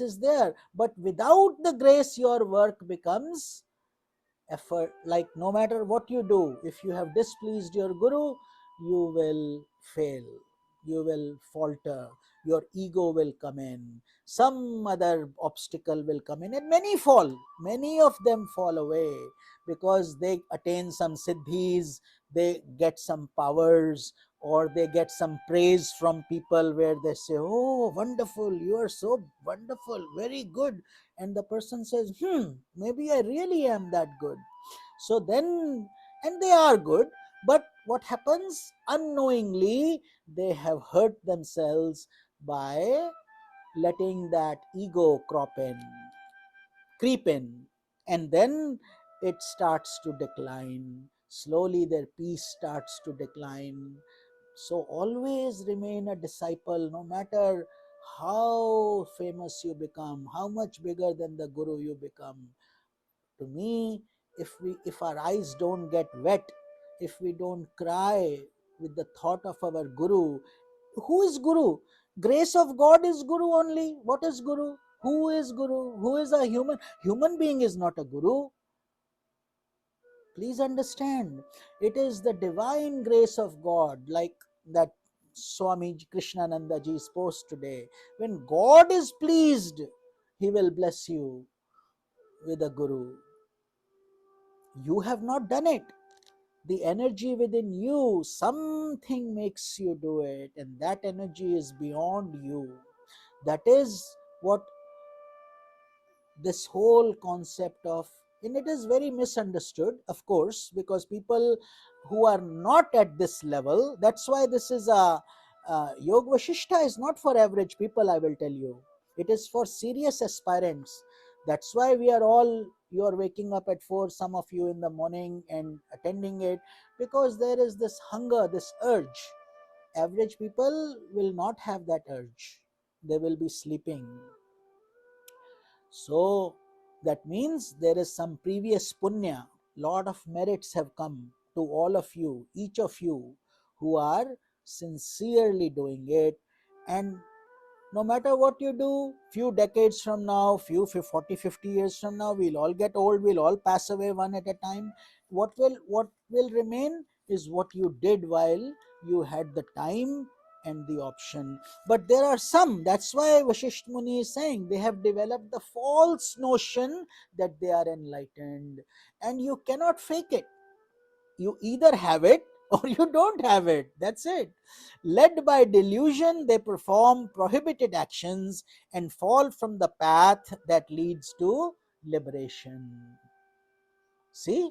is there, but without the grace your work becomes effort. Like no matter what you do, if you have displeased your Guru, you will fail, you will falter, your ego will come in, some other obstacle will come in, and many of them fall away because they attain some siddhis, they get some powers, or they get some praise from people where they say, oh wonderful, you are so wonderful, very good. And the person says, maybe I really am that good. So then, and they are good, but what happens? Unknowingly they have hurt themselves by letting that ego creep in, and then it starts to decline. Slowly their peace starts to decline. So always remain a disciple, no matter how famous you become, how much bigger than the Guru you become. To me, if our eyes don't get wet, if we don't cry with the thought of our Guru, who is Guru? Grace of God is Guru only. What is Guru? Who is Guru? Who is a human being? Is not a Guru. Please understand, it is the divine grace of God, like that Swami Krishnananda ji's post today. When God is pleased, he will bless you with a Guru. You have not done it. The energy within you, something makes you do it, and that energy is beyond you. That is what this whole concept of, and it is very misunderstood, of course, because people who are not at this level, that's why this is a yoga vashishta is not for average people, I will tell you. It is for serious aspirants. That's why we are all, you are waking up at 4, some of you in the morning, and attending it, because there is this hunger, this urge. Average people will not have that urge, they will be sleeping. So that means there is some previous punya, lot of merits have come to all of you, each of you who are sincerely doing it. And no matter what you do, few decades from now, 40, 50 years from now, we'll all get old, we'll all pass away one at a time. What will remain is what you did while you had the time and the option. But there are some, that's why Vashisht Muni is saying, they have developed the false notion that they are enlightened, and you cannot fake it. You either have it or you don't have it. That's it. Led by delusion, they perform prohibited actions and fall from the path that leads to liberation. See,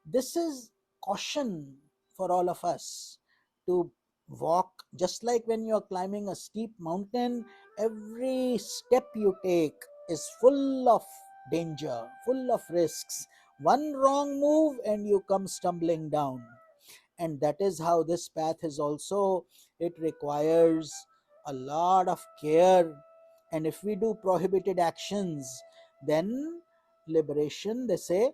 this is caution for all of us to walk. Just like when you are climbing a steep mountain, every step you take is full of danger, full of risks. One wrong move and you come stumbling down. And that is how this path is also. It requires a lot of care, and if we do prohibited actions, then liberation, they say,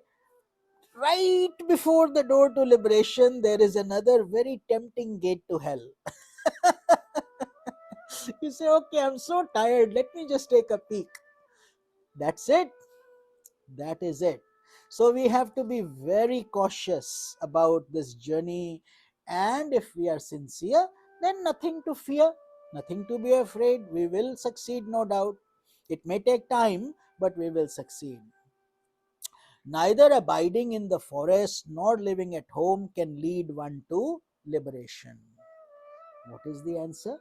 right before the door to liberation there is another very tempting gate to hell. You say, okay, I'm so tired, let me just take a peek. That's it. That is it. So we have to be very cautious about this journey, and if we are sincere, then nothing to fear, nothing to be afraid. We will succeed, no doubt. It may take time, but we will succeed. Neither abiding in the forest nor living at home can lead one to liberation. What is the answer?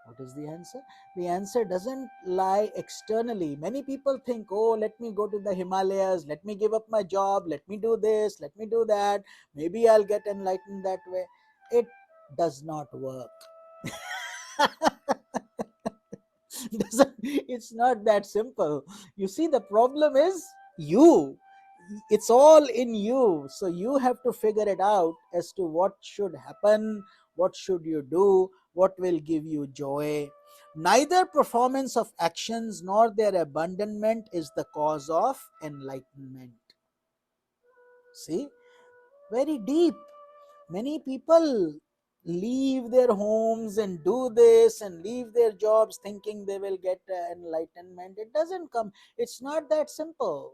What is the answer? The answer doesn't lie externally. Many people think, oh, let me go to the Himalayas, let me give up my job, let me do this, let me do that, maybe I'll get enlightened that way. It does not work. It's not that simple. You see, the problem is you. It's all in you. So you have to figure it out as to what should happen, what should you do, what will give you joy. Neither performance of actions nor their abandonment is the cause of enlightenment. See, very deep. Many people leave their homes and do this and leave their jobs thinking they will get enlightenment. It doesn't come. It's not that simple.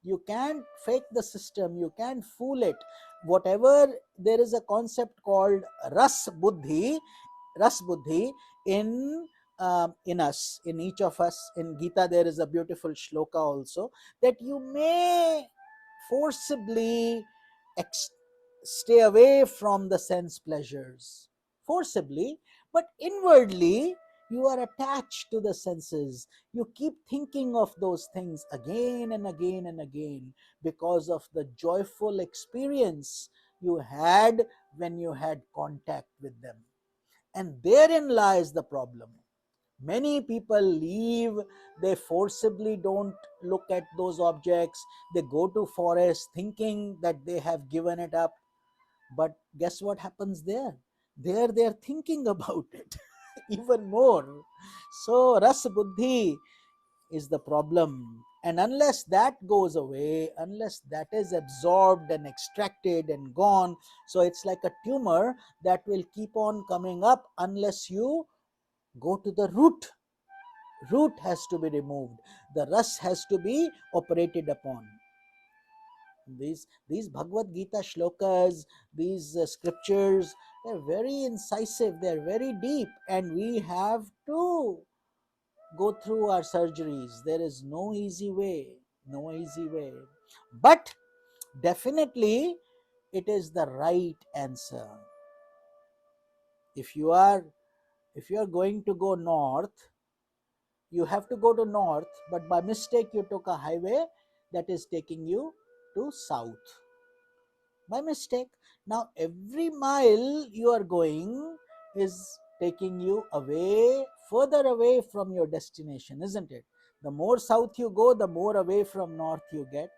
You can't fake the system, you can't fool it. Whatever, there is a concept called ras buddhi in us, in each of us. In Gita there is a beautiful shloka also, that you may forcibly ex- stay away from the sense pleasures, forcibly, but inwardly you are attached to the senses. You keep thinking of those things again and again and again because of the joyful experience you had when you had contact with them. And therein lies the problem. Many people leave, they forcibly don't look at those objects, they go to forest thinking that they have given it up. But guess what happens there? There they're thinking about it even more. So ras buddhi is the problem. And unless that goes away, unless that is absorbed and extracted and gone, so it's like a tumor that will keep on coming up unless you go to the root. Root has to be removed. The rus has to be operated upon. These Bhagavad Gita shlokas, these scriptures, they're very incisive, they're very deep, and we have to go through our surgeries. There is no easy way, no easy way. But definitely it is the right answer. If you are going to go north, you have to go to north, but by mistake you took a highway that is taking you to south. By mistake. Now every mile you are going is taking you away, further away from your destination, isn't it? The more south you go, the more away from north you get.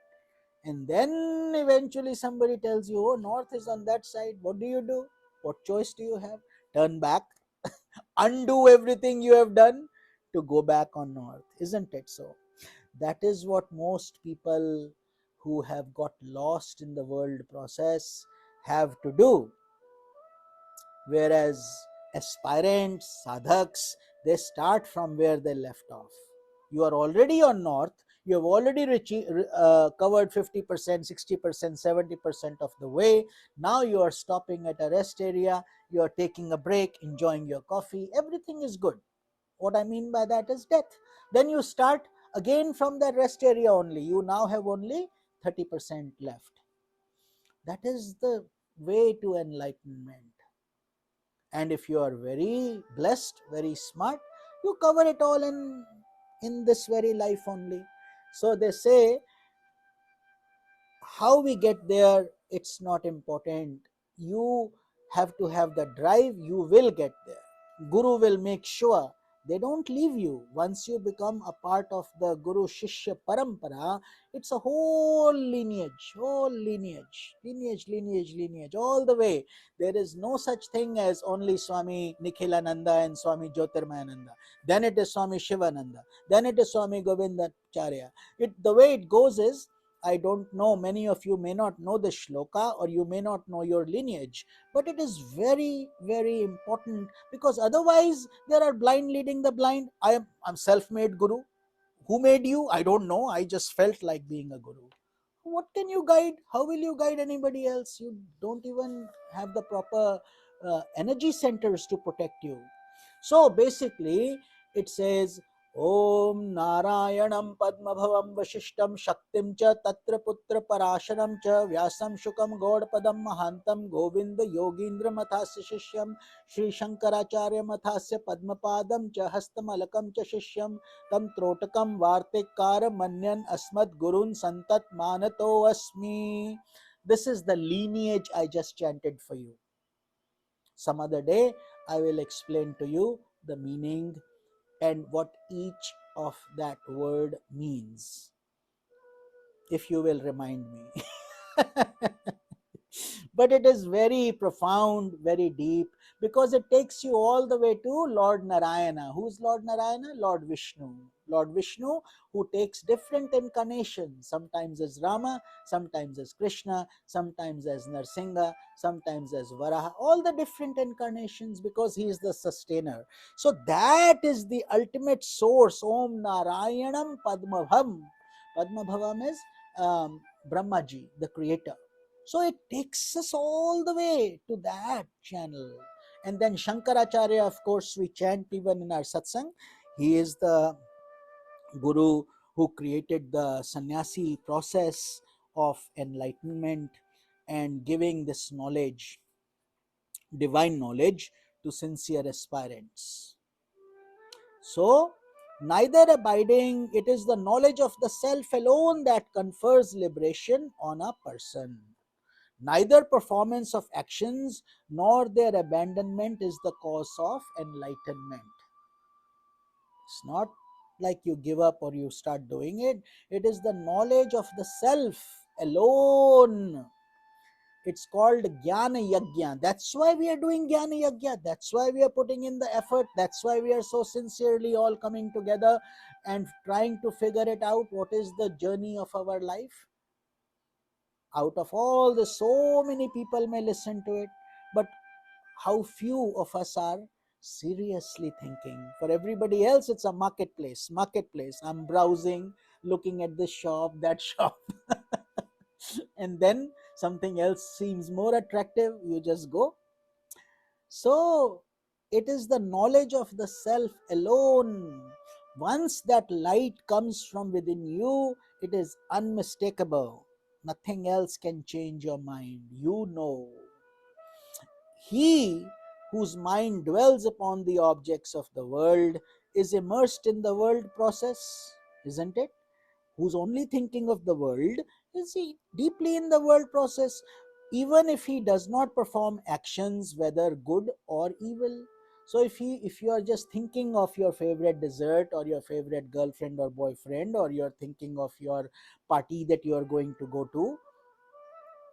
And then eventually somebody tells you, oh, north is on that side. What do? What choice do you have? Turn back, undo everything you have done to go back on north, isn't it so? That is what most people who have got lost in the world process have to do. Whereas aspirants, sadhaks, they start from where they left off. You are already on north, you have already covered 50%, 60%, 70% of the way. Now you are stopping at a rest area, you are taking a break, enjoying your coffee, everything is good. What I mean by that is death. Then you start again from that rest area only. You now have only 30% left. That is the way to enlightenment. And if you are very blessed, very smart, you cover it all in this very life only. So they say, how we get there, it's not important. You have to have the drive, you will get there. Guru will make sure they don't leave you. Once you become a part of the Guru Shishya Parampara, it's a whole lineage, lineage, all the way. There is no such thing as only Swami Nikhilananda and Swami JyotirmayAnanda. Then it is Swami Shivananda. Then it is Swami Govindacharya. The way it goes is, I don't know, many of you may not know the shloka or you may not know your lineage, but it is very, very important, because otherwise there are blind leading the blind. I'm self-made guru. Who made you? I don't know. I just felt like being a guru. What can you guide? How will you guide anybody else? You don't even have the proper energy centers to protect you. So basically, it says, Om Narayanam Padmabhavam Vashishtam Shaktim cha Tatra Putra Parasharam cha Vyasam Shukam Gaudpadam Mahantam Govinda Yogindra Mathasya Shishyam Shri Shankaracharya Mathasya Padmapadam cha Hastamalakam cha Shishyam Tam Trotakam Vartikara Manyan Asmat Gurun Santat Manato Asmi. This is the lineage I just chanted for you. Some other day I will explain to you the meaning and what each of that word means, if you will remind me. But it is very profound, very deep, because it takes you all the way to Lord Narayana. Who's Lord Narayana? Lord Vishnu. Lord Vishnu, who takes different incarnations, sometimes as Rama, sometimes as Krishna, sometimes as Narsingha, sometimes as Varaha, all the different incarnations, because he is the sustainer. So that is the ultimate source. Om Narayanam Padmabhavam. Padmabhavam is Brahmaji, the creator. So it takes us all the way to that channel. And then Shankaracharya, of course, we chant even in our satsang. He is the Guru who created the sannyasi process of enlightenment and giving this knowledge, divine knowledge, to sincere aspirants. So, neither abiding, it is the knowledge of the self alone that confers liberation on a person. Neither performance of actions nor their abandonment is the cause of enlightenment. It's not like you give up or you start doing it. It is the knowledge of the self alone. It's called Jnana Yajna. That's why we are doing Jnana Yajna. That's why we are putting in the effort. That's why we are so sincerely all coming together and trying to figure it out. What is the journey of our life? Out of all the, so many people may listen to it, but how few of us are seriously thinking? For everybody else, it's a marketplace. I'm browsing, looking at this shop, that shop, and then something else seems more attractive, you just go. So it is the knowledge of the self alone. Once that light comes from within you, it is unmistakable. Nothing else can change your mind. You know. He whose mind dwells upon the objects of the world is immersed in the world process, isn't it? Who's only thinking of the world is he deeply in the world process, even if he does not perform actions, whether good or evil. So if you are just thinking of your favorite dessert or your favorite girlfriend or boyfriend, or you're thinking of your party that you are going to go to,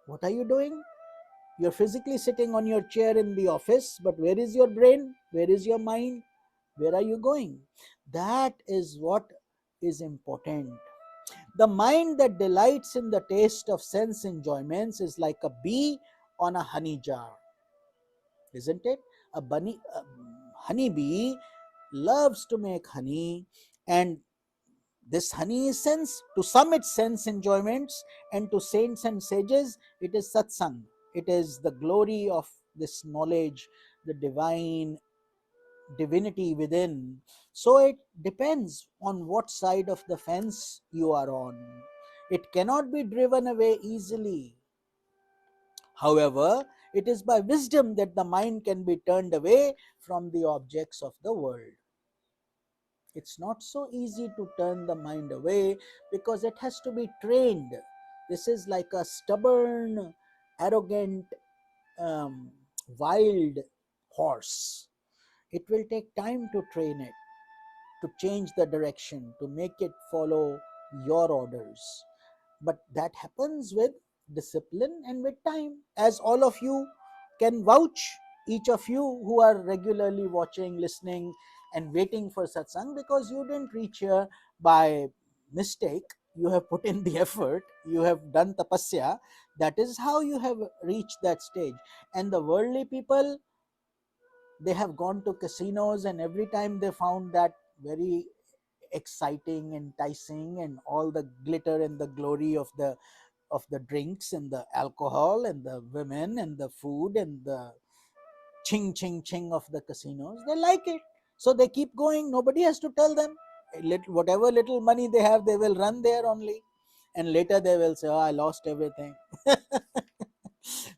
what are you doing? You're physically sitting on your chair in the office, but where is your brain? Where is your mind? Where are you going? That is what is important. The mind that delights in the taste of sense enjoyments is like a bee on a honey jar, isn't it? A honeybee loves to make honey, and this honey is sense. To some, it's sense enjoyments, and to saints and sages, it is satsang. It is the glory of this knowledge, the divine divinity within. So it depends on what side of the fence you are on. It cannot be driven away easily. However, it is by wisdom that the mind can be turned away from the objects of the world. It's not so easy to turn the mind away because it has to be trained. This is like a stubborn, arrogant, wild horse. It will take time to train it, to change the direction, to make it follow your orders. But that happens with discipline and with time, as all of you can vouch, each of you who are regularly watching, listening, and waiting for satsang, because you didn't reach here by mistake. You have put in the effort, you have done tapasya. That is how you have reached that stage. And the worldly people, they have gone to casinos, and every time they found that very exciting, enticing, and all the glitter and the glory of the drinks and the alcohol and the women and the food and the ching ching ching of the casinos, they like it, so they keep going. Nobody has to tell them. Whatever little money they have, they will run there only, and later they will say, oh, I lost everything.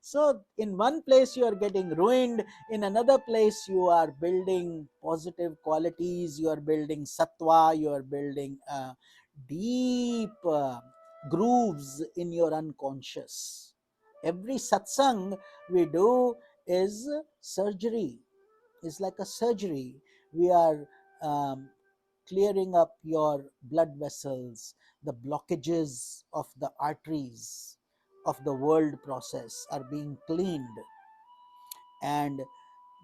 So in one place you are getting ruined, in another place you are building positive qualities, you are building sattva, you are building deep grooves in your unconscious. Every satsang we do is surgery, is like a surgery. We are um, clearing up your blood vessels, the blockages of the arteries of the world process are being cleaned, and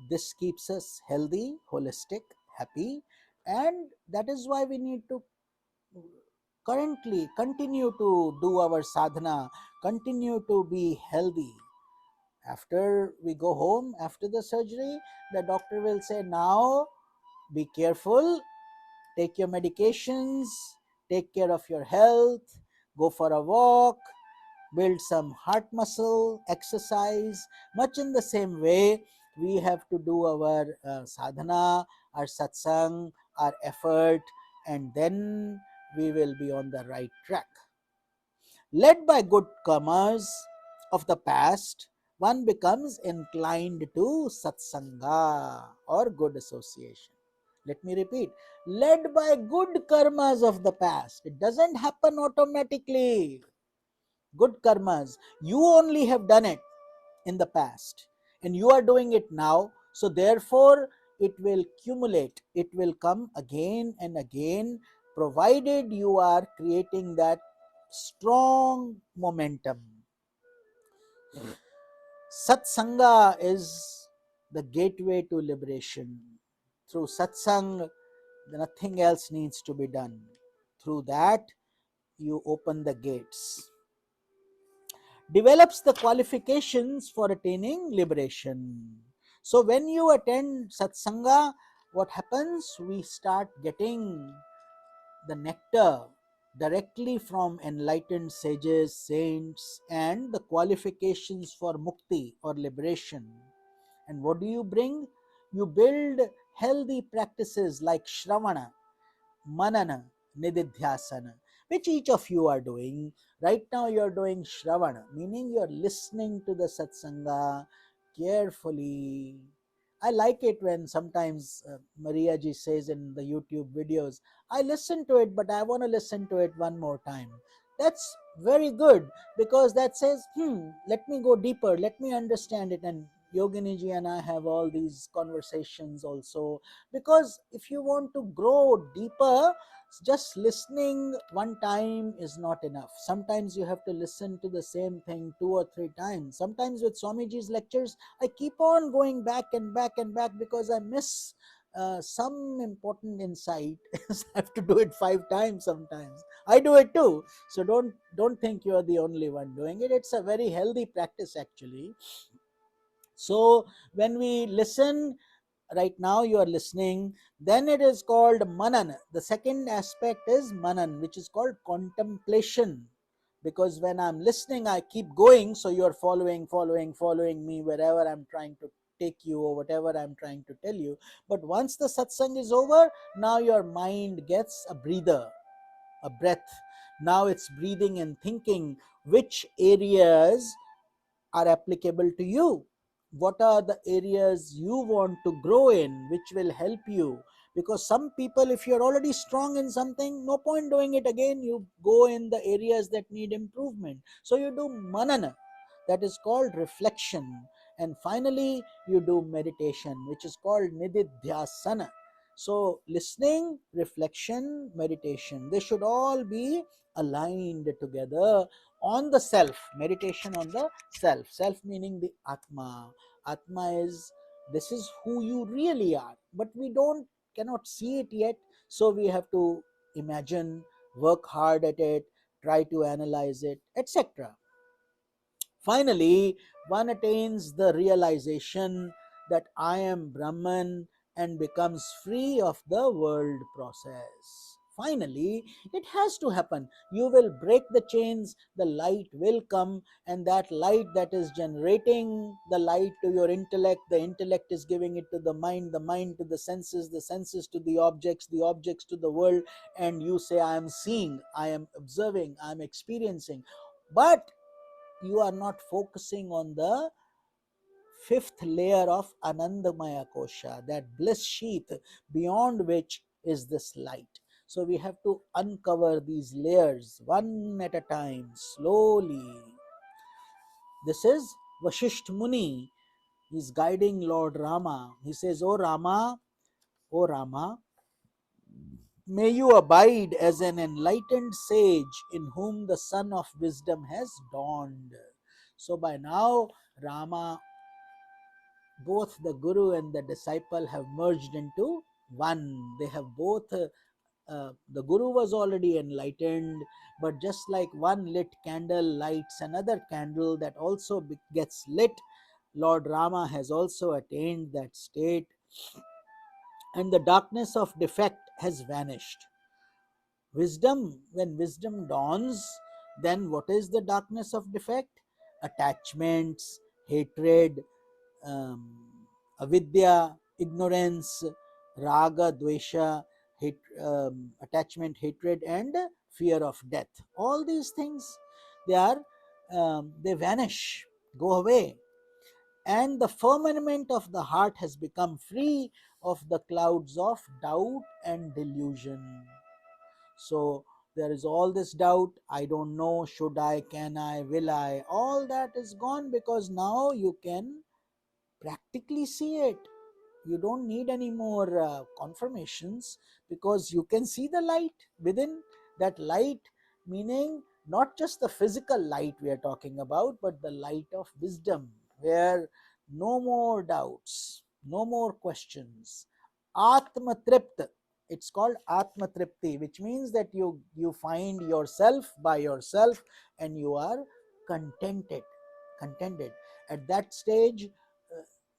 this keeps us healthy, holistic, happy. And that is why we need to currently continue to do our sadhana, continue to be healthy. After we go home, after the surgery, the doctor will say, now be careful, take your medications, take care of your health, go for a walk, build some heart muscle, exercise. Much in the same way, we have to do our sadhana, our satsang, our effort, and then we will be on the right track. Led by good karmas of the past, one becomes inclined to satsanga or good association. Let me repeat, led by good karmas of the past. It doesn't happen automatically. Good karmas, you only have done it in the past and you are doing it now. So therefore, it will accumulate, it will come again and again, provided you are creating that strong momentum. Satsanga is the gateway to liberation. Through satsang, nothing else needs to be done. Through that, you open the gates. Develops the qualifications for attaining liberation. So when you attend satsanga, what happens? We start getting the nectar directly from enlightened sages, saints, and the qualifications for mukti or liberation. And what do you bring? You build healthy practices like shravana, manana, nididhyasana, which each of you are doing. Right now you are doing shravana, meaning you are listening to the satsanga carefully. I like it when sometimes Maria ji says in the YouTube videos, I listen to it, but I want to listen to it one more time. That's very good, because that says, let me go deeper, let me understand it. And Yogini ji and I have all these conversations also, because if you want to grow deeper, just listening one time is not enough. Sometimes you have to listen to the same thing 2 or 3 times. Sometimes with Swamiji's lectures, I keep on going back and back and back because I miss some important insight. I have to do it 5 times sometimes. I do it too. So don't think you are the only one doing it. It's a very healthy practice actually. So when we listen, right now you are listening, then it is called manan. The second aspect is manan, which is called contemplation, because when I'm listening I keep going, so you're following me wherever I'm trying to take you or whatever I'm trying to tell you. But once the satsang is over, now your mind gets a breather, a breath. Now it's breathing and thinking which areas are applicable to you. What are the areas you want to grow in, which will help you? Because some people, if you're already strong in something, no point doing it again. You go in the areas that need improvement. So you do manana, that is called reflection. And finally, you do meditation, which is called nididhyasana. So listening, reflection, meditation, they should all be aligned together on the self. Meditation on the self. Self meaning the atma. Atma is, this is who you really are, but we cannot see it yet. So we have to imagine, work hard at it, try to analyze it, etc. Finally, one attains the realization that I am Brahman and becomes free of the world process. finally it has to happen. You will break the chains, the light will come, and that light that is generating the light to your intellect, the intellect is giving it to the mind to the senses to the objects to the world, and you say, I am seeing, I am observing, I am experiencing. But you are not focusing on the fifth layer of Anandamaya Kosha, that bliss sheath beyond which is this light. So we have to uncover these layers one at a time, slowly. This is Vashistha Muni. He's guiding Lord Rama. He says, O Rama, may you abide as an enlightened sage in whom the sun of wisdom has dawned. So by now, Rama, both the guru and the disciple have merged into one. They have both, the guru was already enlightened, but just like one lit candle lights another candle that also gets lit, Lord Rama has also attained that state, and the darkness of defect has vanished. When wisdom dawns, then what is the darkness of defect? Attachments, hatred, avidya, ignorance, raga, dvesha, attachment, hatred, and fear of death. All these things, they are, they vanish, go away, and the firmament of the heart has become free of the clouds of doubt and delusion. So there is all this doubt, I don't know, should I, can I, will I, all that is gone, because now you can practically see it. You don't need any more confirmations, because you can see the light within. That light meaning not just the physical light we are talking about, but the light of wisdom, where no more doubts, no more questions. Atma Tript, it's called Atma Tripti, which means that you find yourself by yourself, and you are contented. At that stage,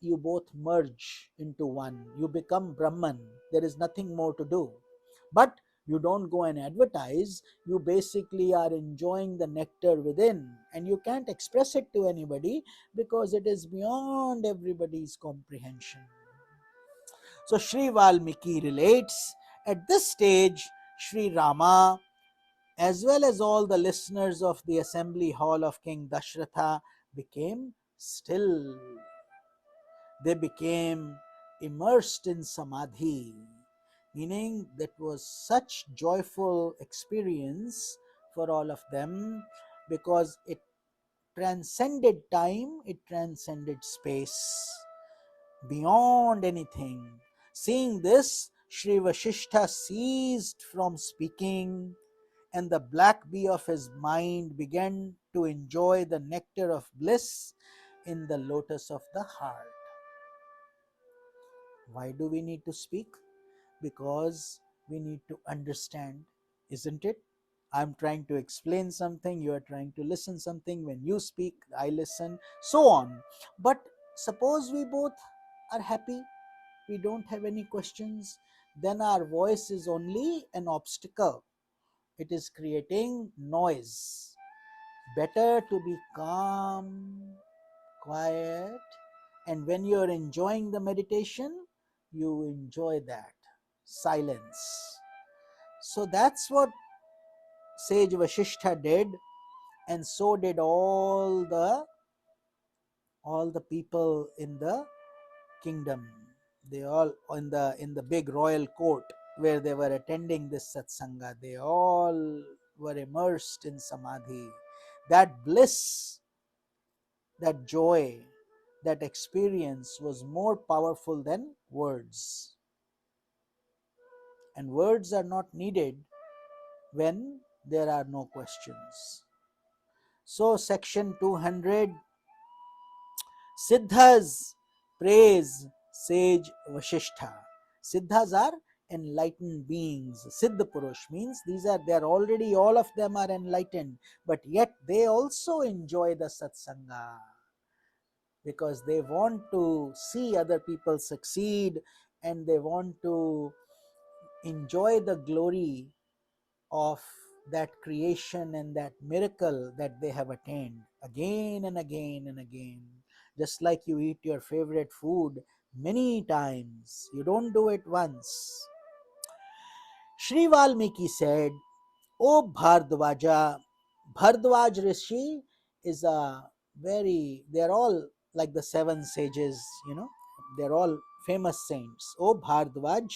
you both merge into one. You become Brahman. There is nothing more to do. But you don't go and advertise. You basically are enjoying the nectar within, and you can't express it to anybody because it is beyond everybody's comprehension. So Sri Valmiki relates, at this stage, Sri Rama, as well as all the listeners of the assembly hall of King Dashratha, became still. They became immersed in samadhi, meaning that was such joyful experience for all of them, because it transcended time, it transcended space, beyond anything. Seeing this, Sri Vashistha ceased from speaking, and the black bee of his mind began to enjoy the nectar of bliss in the lotus of the heart. Why do we need to speak? Because we need to understand, isn't it? I'm trying to explain something, you are trying to listen something. When you speak, I listen, so on. But suppose we both are happy, we don't have any questions, then our voice is only an obstacle. It is creating noise. Better to be calm, quiet, and when you're enjoying the meditation, you enjoy that silence. So that's what Sage Vasistha did, and so did all the people in the kingdom. They all in the big royal court where they were attending this satsanga, they all were immersed in samadhi. That bliss, that joy, that experience was more powerful than words. And words are not needed when there are no questions. So, section 200, Siddhas praise Sage Vasistha. Siddhas are enlightened beings. Siddha Purush means they are already, all of them are enlightened, but yet they also enjoy the satsanga, because they want to see other people succeed, and they want to enjoy the glory of that creation and that miracle that they have attained again and again and again. Just like you eat your favorite food many times, you don't do it once. Sri Valmiki said, "O Bhardwaja," Bhardwaj Rishi is a they're all like the seven sages, they're all famous saints. O Bhardwaj,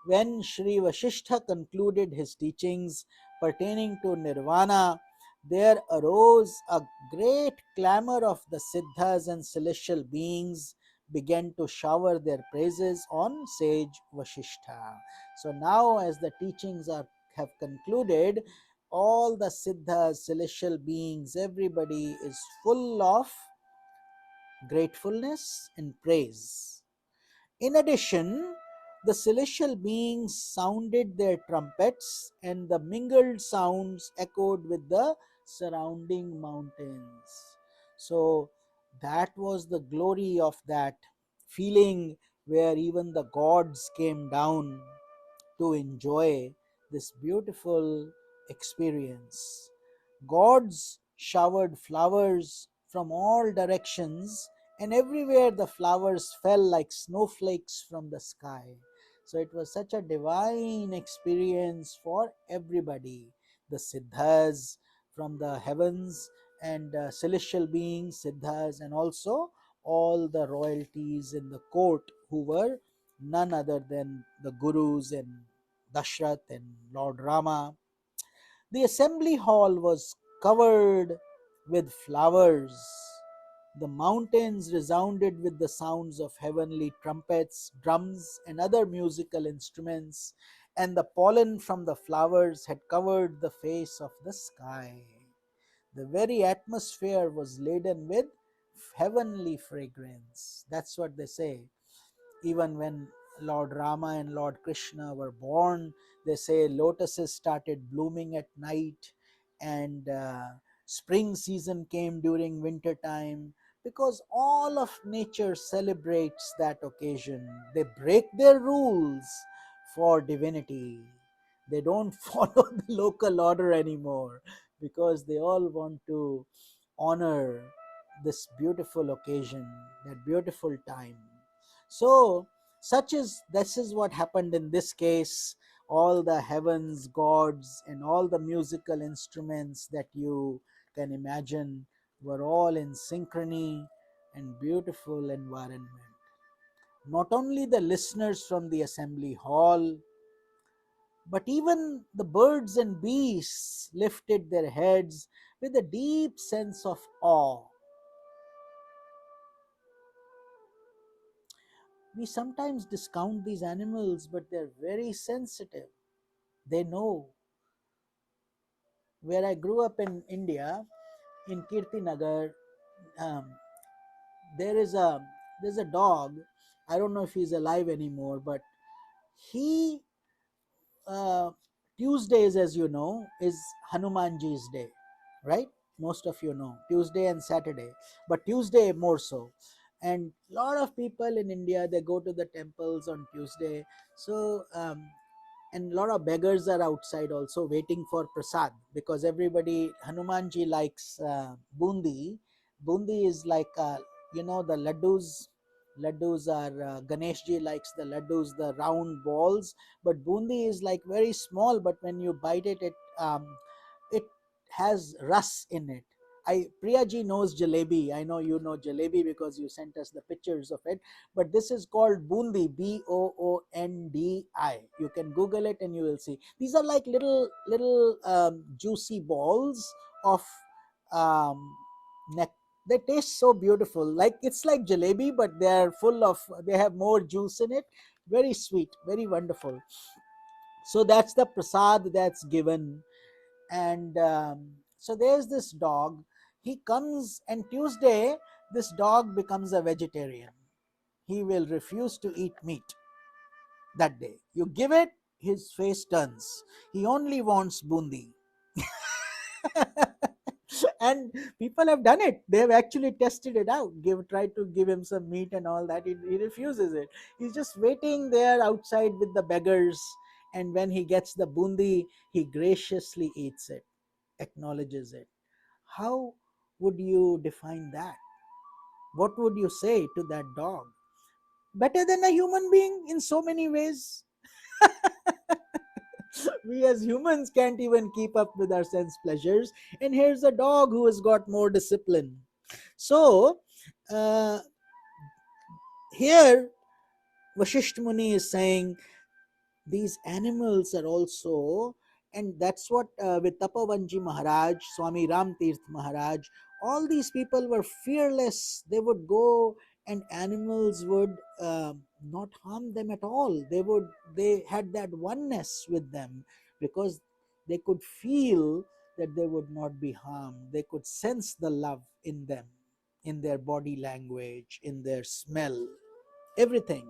when Sri Vashistha concluded his teachings pertaining to Nirvana, there arose a great clamor of the Siddhas and celestial beings began to shower their praises on sage Vashistha. So now, as the teachings have concluded, all the siddhas, celestial beings, everybody is full of gratefulness and praise. In addition, the celestial beings sounded their trumpets, and the mingled sounds echoed with the surrounding mountains. So, that was the glory of that feeling where even the gods came down to enjoy this beautiful experience. Gods showered flowers from all directions, and everywhere the flowers fell like snowflakes from the sky. So it was such a divine experience for everybody. The Siddhas from the heavens, and celestial beings, Siddhas, and also all the royalties in the court who were none other than the Gurus and Dashrath and Lord Rama. The assembly hall was covered with flowers. The mountains resounded with the sounds of heavenly trumpets, drums, and other musical instruments, and the pollen from the flowers had covered the face of the sky. The very atmosphere was laden with heavenly fragrance. That's what they say. Even when Lord Rama and Lord Krishna were born, they say lotuses started blooming at night, and spring season came during winter time, because all of nature celebrates that occasion. They break their rules for divinity. They don't follow the local order anymore, because they all want to honor this beautiful occasion, that beautiful time. So, this is what happened in this case. All the heavens, gods, and all the musical instruments that you can imagine were all in synchrony and beautiful environment. Not only the listeners from the assembly hall, but even the birds and beasts lifted their heads with a deep sense of awe. We sometimes discount these animals, but they're very sensitive. They know. Where I grew up in India, in Kirtinagar, um, there is a there's a dog. I don't know if he's alive anymore, but he uh, Tuesdays, as you know, is Hanumanji's day, right? Most of you know Tuesday and Saturday, but Tuesday more so. And a lot of people in India, they go to the temples on Tuesday. So and a lot of beggars are outside also waiting for prasad, because everybody, Hanumanji likes bundi. Bundi is like the laddus are Ganeshji likes the laddus, the round balls, but bundi is like very small, but when you bite it, it has rus in it. Priyaji knows jalebi. I know you know jalebi because you sent us the pictures of it. But this is called bundi, Bondi. You can Google it and you will see. These are like little juicy balls of um, neck. They taste so beautiful. Like it's like jalebi, but they have more juice in it. Very sweet, very wonderful. So that's the prasad that's given. And so there's this dog. He comes, and Tuesday this dog becomes a vegetarian. He will refuse to eat meat that day. You give it, his face turns. He only wants bundi. And people have done it. They have actually tested it out. Tried to give him some meat and all that. He refuses it. He's just waiting there outside with the beggars, and when he gets the bundi, he graciously eats it, acknowledges it. How would you define that? What would you say to that dog? Better than a human being in so many ways. We as humans can't even keep up with our sense pleasures, and here's a dog who has got more discipline. So, uh, here Vashisht Muni is saying these animals are also, and that's what with Tapavanji Maharaj, Swami Ram Tirth Maharaj, all these people were fearless. They would go, and animals would not harm them at all. They had that oneness with them, because they could feel that they would not be harmed. They could sense the love in them, in their body language, in their smell, everything.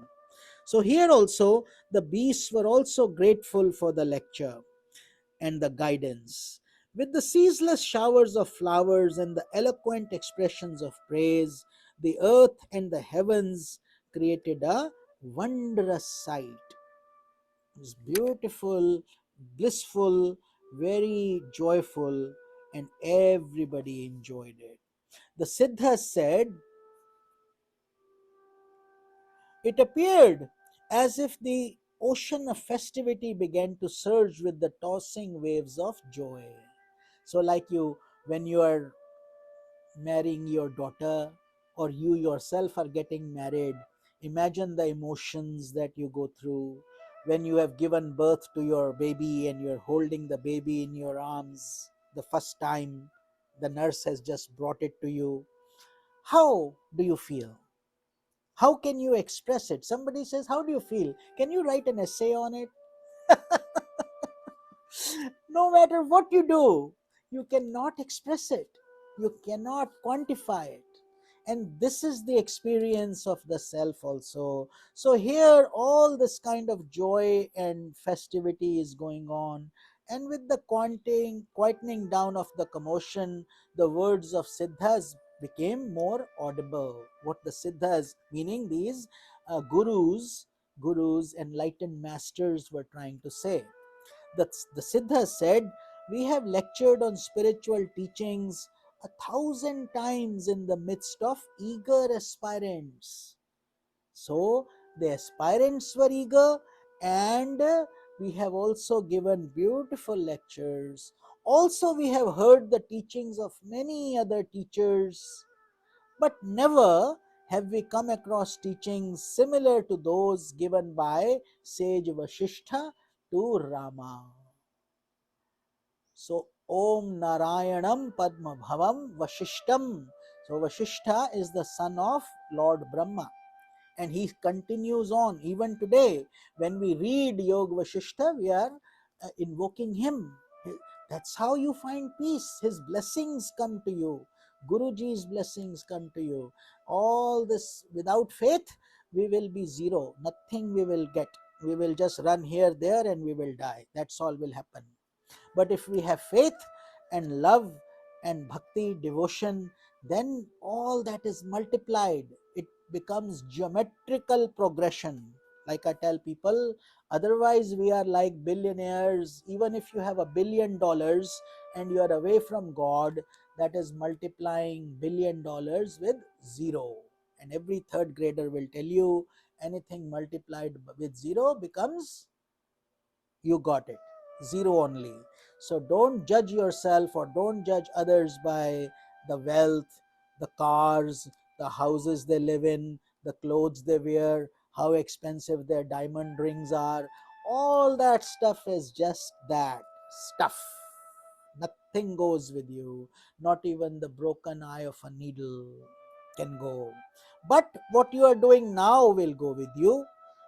So here also, the beasts were also grateful for the lecture and the guidance. With the ceaseless showers of flowers and the eloquent expressions of praise, the earth and the heavens created a wondrous sight. It was beautiful, blissful, very joyful, and everybody enjoyed it. The Siddhas said, it appeared as if the ocean of festivity began to surge with the tossing waves of joy. So, like when you are marrying your daughter, or you yourself are getting married, imagine the emotions that you go through when you have given birth to your baby and you're holding the baby in your arms the first time the nurse has just brought it to you. How do you feel? How can you express it? Somebody says, how do you feel? Can you write an essay on it? No matter what you do, you cannot express it, you cannot quantify it. And this is the experience of the self also. So here all this kind of joy and festivity is going on, and with the quietening down of the commotion, the words of Siddhas became more audible. What the Siddhas, meaning these gurus, enlightened masters, were trying to say. The Siddha said, we have lectured on spiritual teachings 1,000 times in the midst of eager aspirants. So the aspirants were eager, and we have also given beautiful lectures. Also, we have heard the teachings of many other teachers, but never have we come across teachings similar to those given by Sage Vasistha to Rama. So, Om Narayanam Padma Bhavam Vashishtam. So, Vashistha is the son of Lord Brahma, and he continues on even today. When we read Yog Vashishta, we are invoking him. That's how you find peace. His blessings come to you, Guruji's blessings come to you. All this, without faith, we will be zero. Nothing we will get. We will just run here, there, and we will die. That's all will happen. But if we have faith and love and bhakti, devotion, then all that is multiplied. It becomes geometrical progression. Like I tell people, otherwise we are like billionaires. Even if you have $1 billion and you are away from God, that is multiplying $1 billion with zero. And every third grader will tell you, anything multiplied with zero becomes, you got it, zero only. So don't judge yourself or don't judge others by the wealth, the cars, the houses they live in, the clothes they wear, how expensive their diamond rings are. All that stuff is just that stuff. Nothing goes with you, not even the broken eye of a needle can go. But what you are doing now will go with you.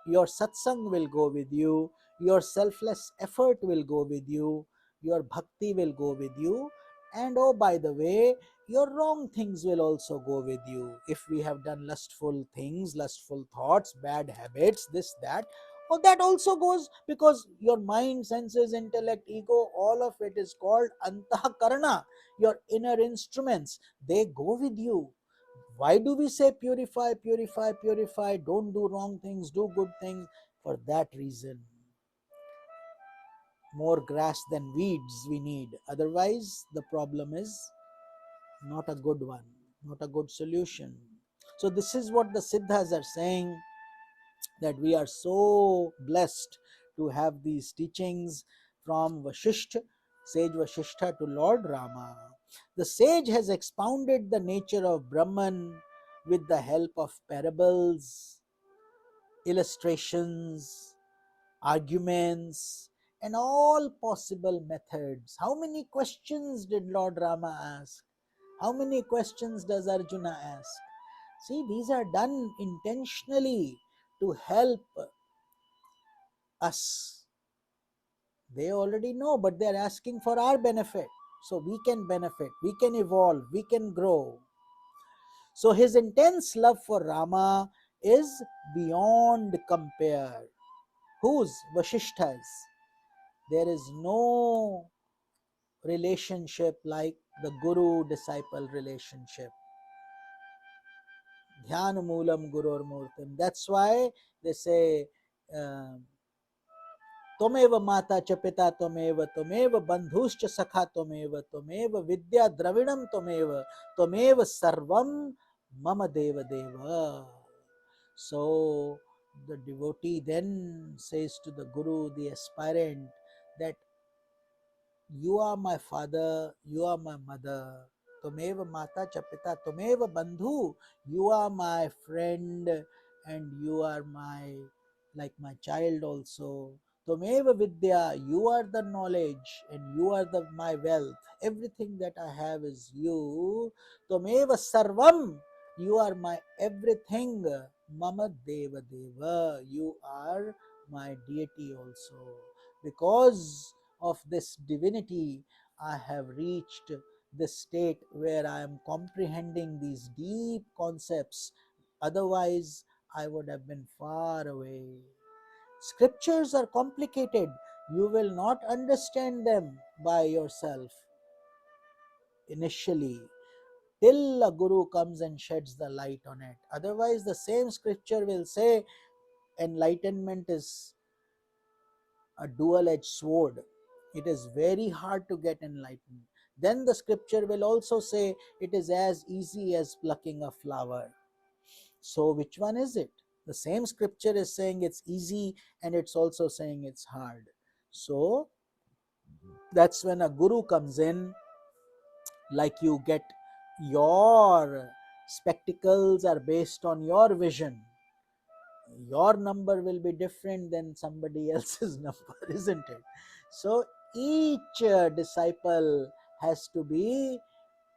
Your satsang will go with you. Your selfless effort will go with you. Your bhakti will go with you. And oh, by the way, your wrong things will also go with you. If we have done lustful things, lustful thoughts, bad habits, this, that, oh, that also goes, because your mind, senses, intellect, ego, all of it is called antakarana, your inner instruments. They go with you. Why do we say purify, purify, purify? Don't do wrong things, do good things. For that reason. more grass than weeds we need. Otherwise, the problem is not a good one, not a good solution. So, this is what the Siddhas are saying, that we are so blessed to have these teachings from Vashistha, Sage Vasistha to Lord Rama. The sage has expounded the nature of Brahman with the help of parables, illustrations, arguments, and all possible methods. How many questions did Lord Rama ask? How many questions does Arjuna ask? See, these are done intentionally to help us. They already know, but they're asking for our benefit. So we can benefit, we can evolve, we can grow. So his intense love for Rama is beyond compare. Whose? Vashishta's. There is no relationship like the guru disciple relationship. Dhyana Moolam Gurur Murtim. That's why they say, Tomeva Mata Chapita Tomeva, Tomeva Bandhushcha Sakha Tomeva, Tomeva Vidya Dravidam Tomeva, Tomeva Sarvam Mama Deva Deva. So the devotee then says to the Guru, the aspirant, that you are my father, you are my mother. Tumeva mata chapita, tumeva bandhu. You are my friend and you are like my child also. Tumeva vidya, you are the knowledge and you are my wealth. Everything that I have is you. Tumeva sarvam, you are my everything. Mama deva deva, you are my deity also. Because of this divinity, I have reached this state where I am comprehending these deep concepts. Otherwise, I would have been far away. Scriptures are complicated. You will not understand them by yourself initially, till a guru comes and sheds the light on it. Otherwise, the same scripture will say enlightenment is a dual-edged sword. It is very hard to get enlightened. Then the scripture will also say it is as easy as plucking a flower. So which one is it? The same scripture is saying it's easy and it's also saying it's hard. So that's when a guru comes in, like you get your spectacles are based on your vision. Your number will be different than somebody else's number, isn't it? So each disciple has to be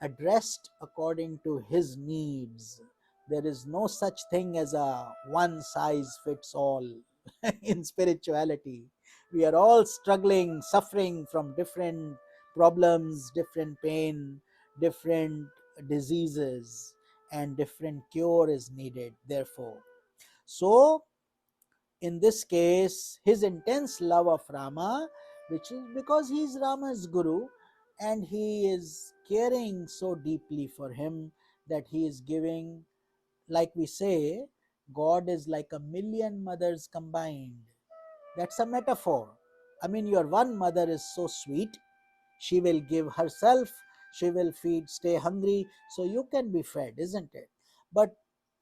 addressed according to his needs. There is no such thing as a one size fits all in spirituality. We are all struggling, suffering from different problems, different pain, different diseases, and different cure is needed, therefore. So in this case, his intense love of Rama, which is because he is Rama's guru and he is caring so deeply for him that he is giving, like we say, God is like a million mothers combined. That's a metaphor. I mean, your one mother is so sweet, she will give herself, she will feed, stay hungry, so you can be fed, isn't it? But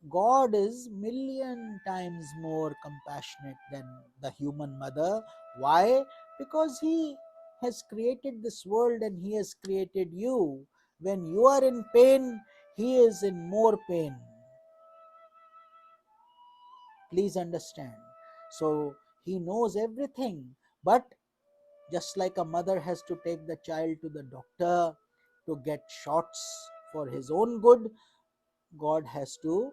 God is million times more compassionate than the human mother. Why? Because he has created this world and he has created you. When you are in pain, he is in more pain. Please understand. So he knows everything, but just like a mother has to take the child to the doctor to get shots for his own good, God has to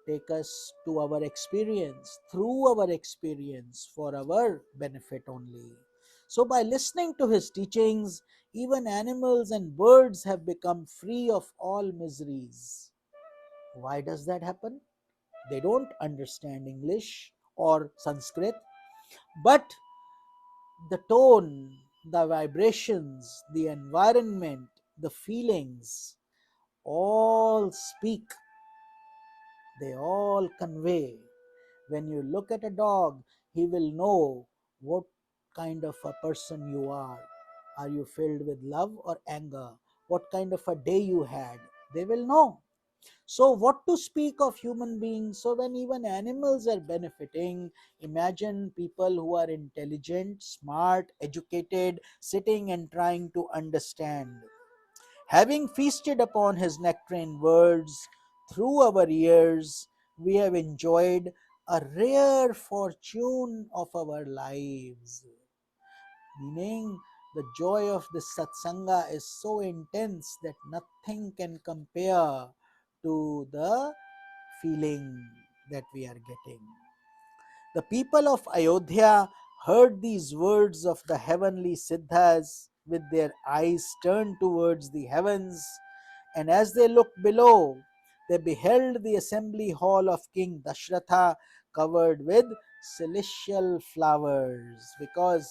take us to our experience, through our experience, for our benefit only. So, by listening to his teachings, even animals and birds have become free of all miseries. Why does that happen? They don't understand English or Sanskrit, but the tone, the vibrations, the environment, the feelings all speak, they all convey. When you look at a dog, he will know what kind of a person you are. Are you filled with love or anger? What kind of a day you had? They will know. So, what to speak of human beings? So, when even animals are benefiting, imagine people who are intelligent, smart, educated, sitting and trying to understand. Having feasted upon his nectarine words through our years, we have enjoyed a rare fortune of our lives. Meaning, the joy of this satsanga is so intense that nothing can compare to the feeling that we are getting. The people of Ayodhya heard these words of the heavenly Siddhas with their eyes turned towards the heavens, and as they looked below, they beheld the assembly hall of King Dashratha covered with celestial flowers, because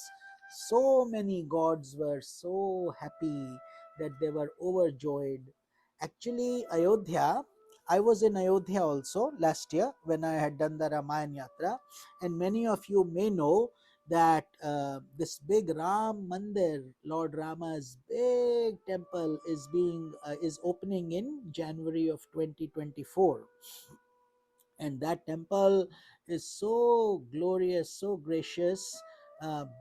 so many gods were so happy that they were overjoyed. Actually, Ayodhya, I was in Ayodhya also last year when I had done the Ramayana Yatra, and many of you may know that this big Ram Mandir, Lord Rama's big temple, is opening in January of 2024, and that temple is so glorious, so gracious,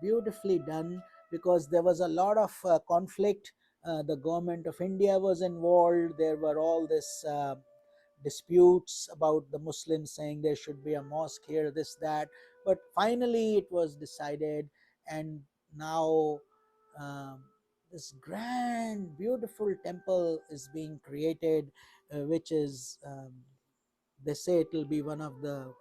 beautifully done, because there was a lot of conflict. The government of India was involved. There were all this disputes about the Muslims saying there should be a mosque here, this, that. But finally, it was decided, and now um, this grand, beautiful temple is being created, which is they say it will be one of the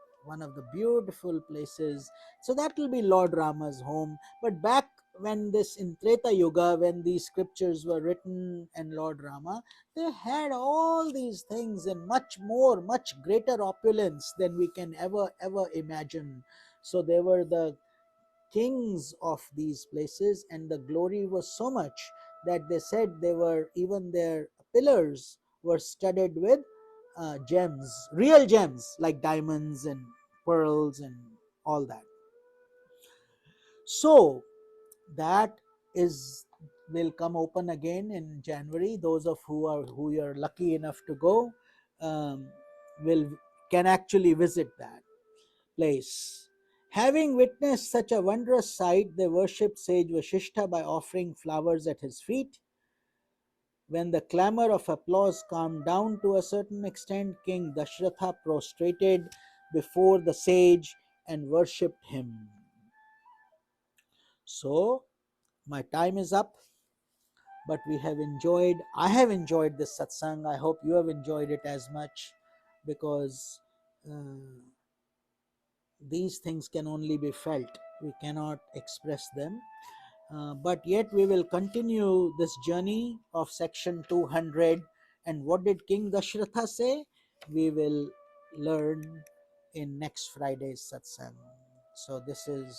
beautiful places. So that will be Lord Rama's home. But back when this in Treta Yuga, when these scriptures were written and Lord Rama, they had all these things and much more, much greater opulence than we can ever imagine. So they were the kings of these places, and the glory was so much that they said they were, even their pillars were studded with gems, real gems like diamonds and pearls and all that. So that is will come open again in January. Those of who are lucky enough to go um, will can actually visit that place. Having witnessed such a wondrous sight, they worshipped Sage Vasistha by offering flowers at his feet. When the clamor of applause calmed down to a certain extent, King Dashratha prostrated before the sage and worshipped him. So, my time is up, but I have enjoyed this satsang. I hope you have enjoyed it as much, because uh, these things can only be felt, we cannot express them. But yet we will continue this journey of section 200. And what did King Dashratha say? We will learn in next Friday's satsang. So this is,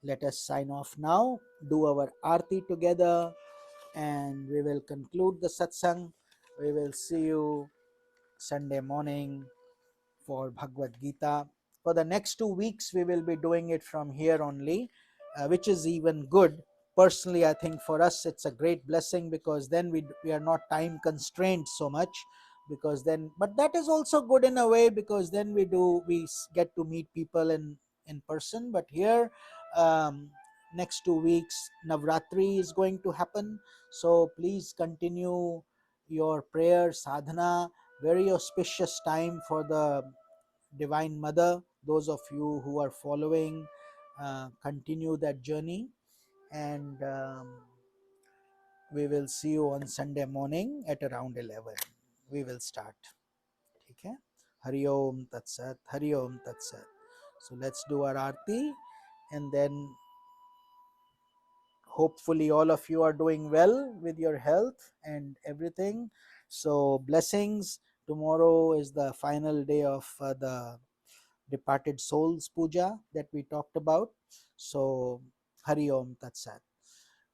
let us sign off now, do our arti together, and we will conclude the satsang. We will see you Sunday morning for Bhagavad Gita. For the next 2 weeks, we will be doing it from here only, which is even good. Personally, I think for us it's a great blessing, because then we are not time constrained so much. Because then, but that is also good in a way, because then we get to meet people in person. But here, um, next 2 weeks, Navratri is going to happen. So please continue your prayer sadhana. Very auspicious time for the Divine Mother. Those of you who are following, continue that journey, and we will see you on Sunday morning at around 11. We will start. Okay? Hari Om Tat Sat, Hari Om Tat Sat. So let's do our Aarti, and then hopefully all of you are doing well with your health and everything. So blessings. Tomorrow is the final day of the departed souls puja that we talked about. So Hari Om Tat Sat.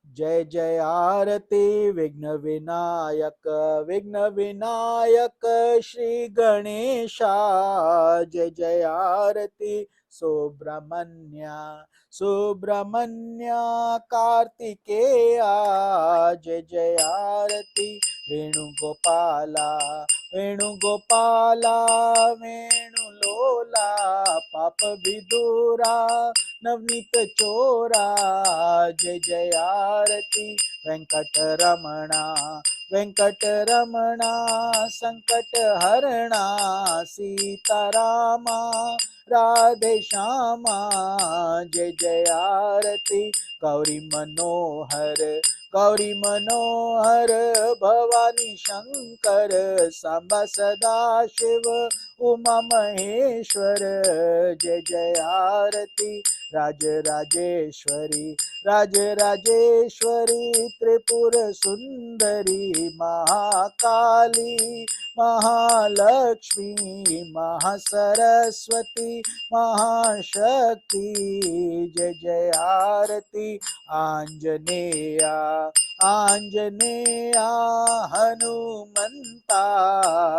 जय जय आरती विघ्न विनायक, विघ्न विनायक श्री गणेशा। जय जय आरती सुब्रह्मण्य, सुब्रह्मण्य कार्तिकेया। जय जय आरती वेणुगोपाला, वेणुगोपाला वेणुलोला। पाप विदुरा नवनीत चोरा। जय जय आरती वेंकटरमणा, वेंकटरमणा संकट हरणा। सीतारामा राधे श्यामा। जय जय आरती गौरी मनोहर, गौरी मनोहर भवानी शंकर। सांबा सदा शिव उमा महेश्वर। जय जय आरती राजराजेश्वरी, राजराजेश्वरी त्रिपुर सुंदरी। महाकाली महालक्ष्मी महासरस्वती महाशक्ति। जय जय आरती आंजनेया, आंजनेया हनुमंता।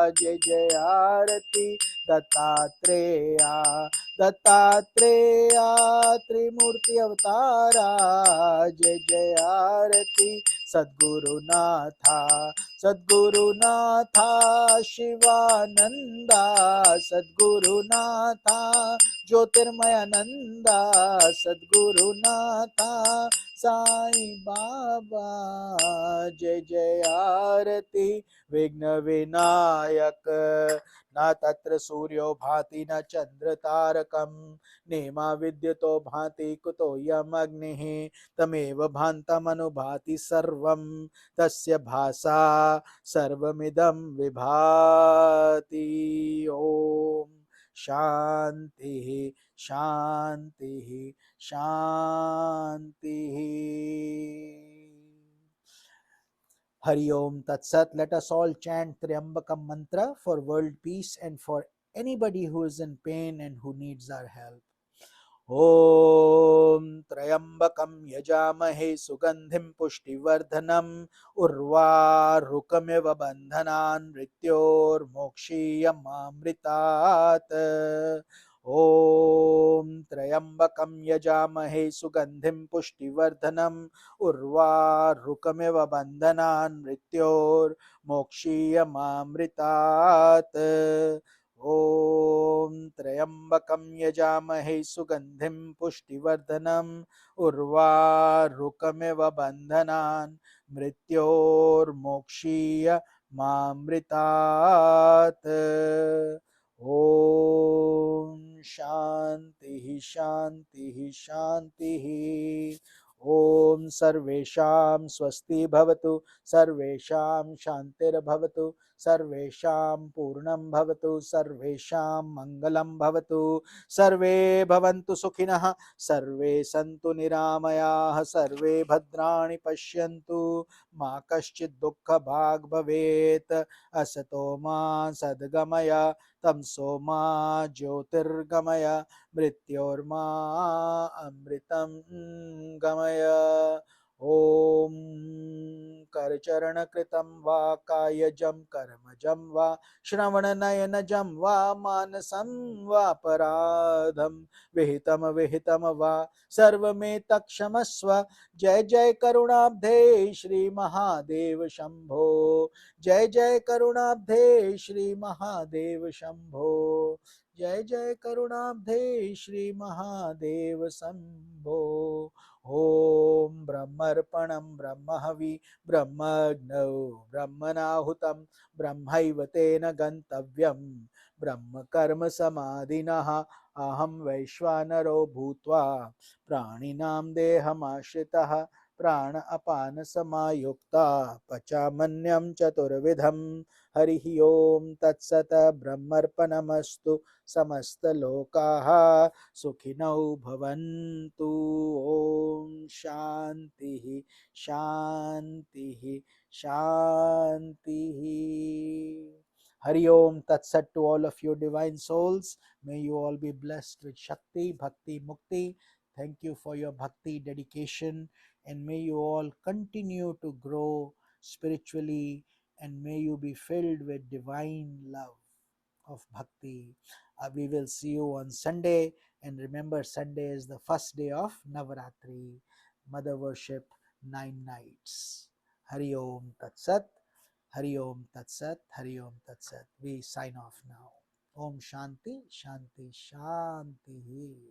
जय जय आरती दत्तात्रेया, दत्तात्रेया त्रिमूर्ति अवतारा। जय जय आरती सद्गुरुनाथा, सद्गुरुनाथा शिवानंदा। सद्गुरुनाथा ज्योतिर्मयानंदा। सद्गुरुनाथा साई बाबा। जय जय आरती विघ्न विनायक। न तत्र सूर्यो भाति न चंद्र तारकं, नेमा विद्युतो भाति कुतोऽयम् अग्निः। तमेव भान्तमनुभाति सर्वं, तस्य भासा सर्वमिदं विभाति। ओम शांति शांति शांति। Hari Om Tat Sat. Let us all chant Triambakam mantra for world peace and for anybody who is in pain and who needs our help. Om Triambakam yajamahe sugandhim pushtivardhanam, urvarukamiva bandhanan mrityor mokshiyam amritat. Om Triambakam yajamahe sugandhim pushtivardhanam, urvarukamiv bandhanan mrityor mokshiyam amritat. Om Triambakam yajamahe sugandhim pushtivardhanam, urvarukamiv bandhanan mrityor mokshiyam amritat. Om Shanti Shanti Shanti. Om Sarvesham Swasti Bhavatu, Sarvesham Shantir Bhavatu, Sarvesham Purnam Bhavatu, Sarvesham Mangalam Bhavatu, Sarve Bhavantu Sukhinah, Sarve Santu Niramayah, Sarve Bhadrani Pashyantu, Ma Kaschid Dukkha Bhag Bhavet, Asato Ma Sadgamaya, Tamso Ma Jyotirgamaya, मृत्योर्मा अमृतं गमय। ओम करचरणकृतं वा कायजं कर्मजं वा श्रवणनयनजं वा मानसं वापराधं विहितं विहितं वा सर्वमेतत्क्षमस्व। जय जय करुणाब्धे श्री महादेव शंभो। जय जय करुणाब्धे श्री महादेव शंभो। जय जय करुणाब्धे श्री महादेव शंभो। ओम ब्रह्मर्पणं ब्रह्महवि ब्रह्मग्नौ ब्रह्मणाहुतं ब्रह्मैव तेन गन्तव्यं ब्रह्म कर्म समाधिनः। अहं वैश्वानरो भूत्वा प्राणिनां देहमाश्रितः प्राण अपान समायुक्ता पचामन्यं चतुर्विधं। हरिः ओम तत्सत ब्रह्मर्पणमस्तु। समस्तलोकाः सुखिनौ भवन्तु। ओम शान्तिः शान्तिः शान्तिः। Hari Om Tat Sat to all of you divine souls. May you all be blessed with Shakti, Bhakti, Mukti. Thank you for your bhakti dedication, and may you all continue to grow spiritually, and may you be filled with divine love of bhakti. We will see you on Sunday, and remember, Sunday is the first day of Navaratri, Mother Worship, 9 nights. Hari Om Tat Sat, Hari Om Tat Sat, Hari Om Tat Sat. We sign off now. Om Shanti, Shanti, Shanti.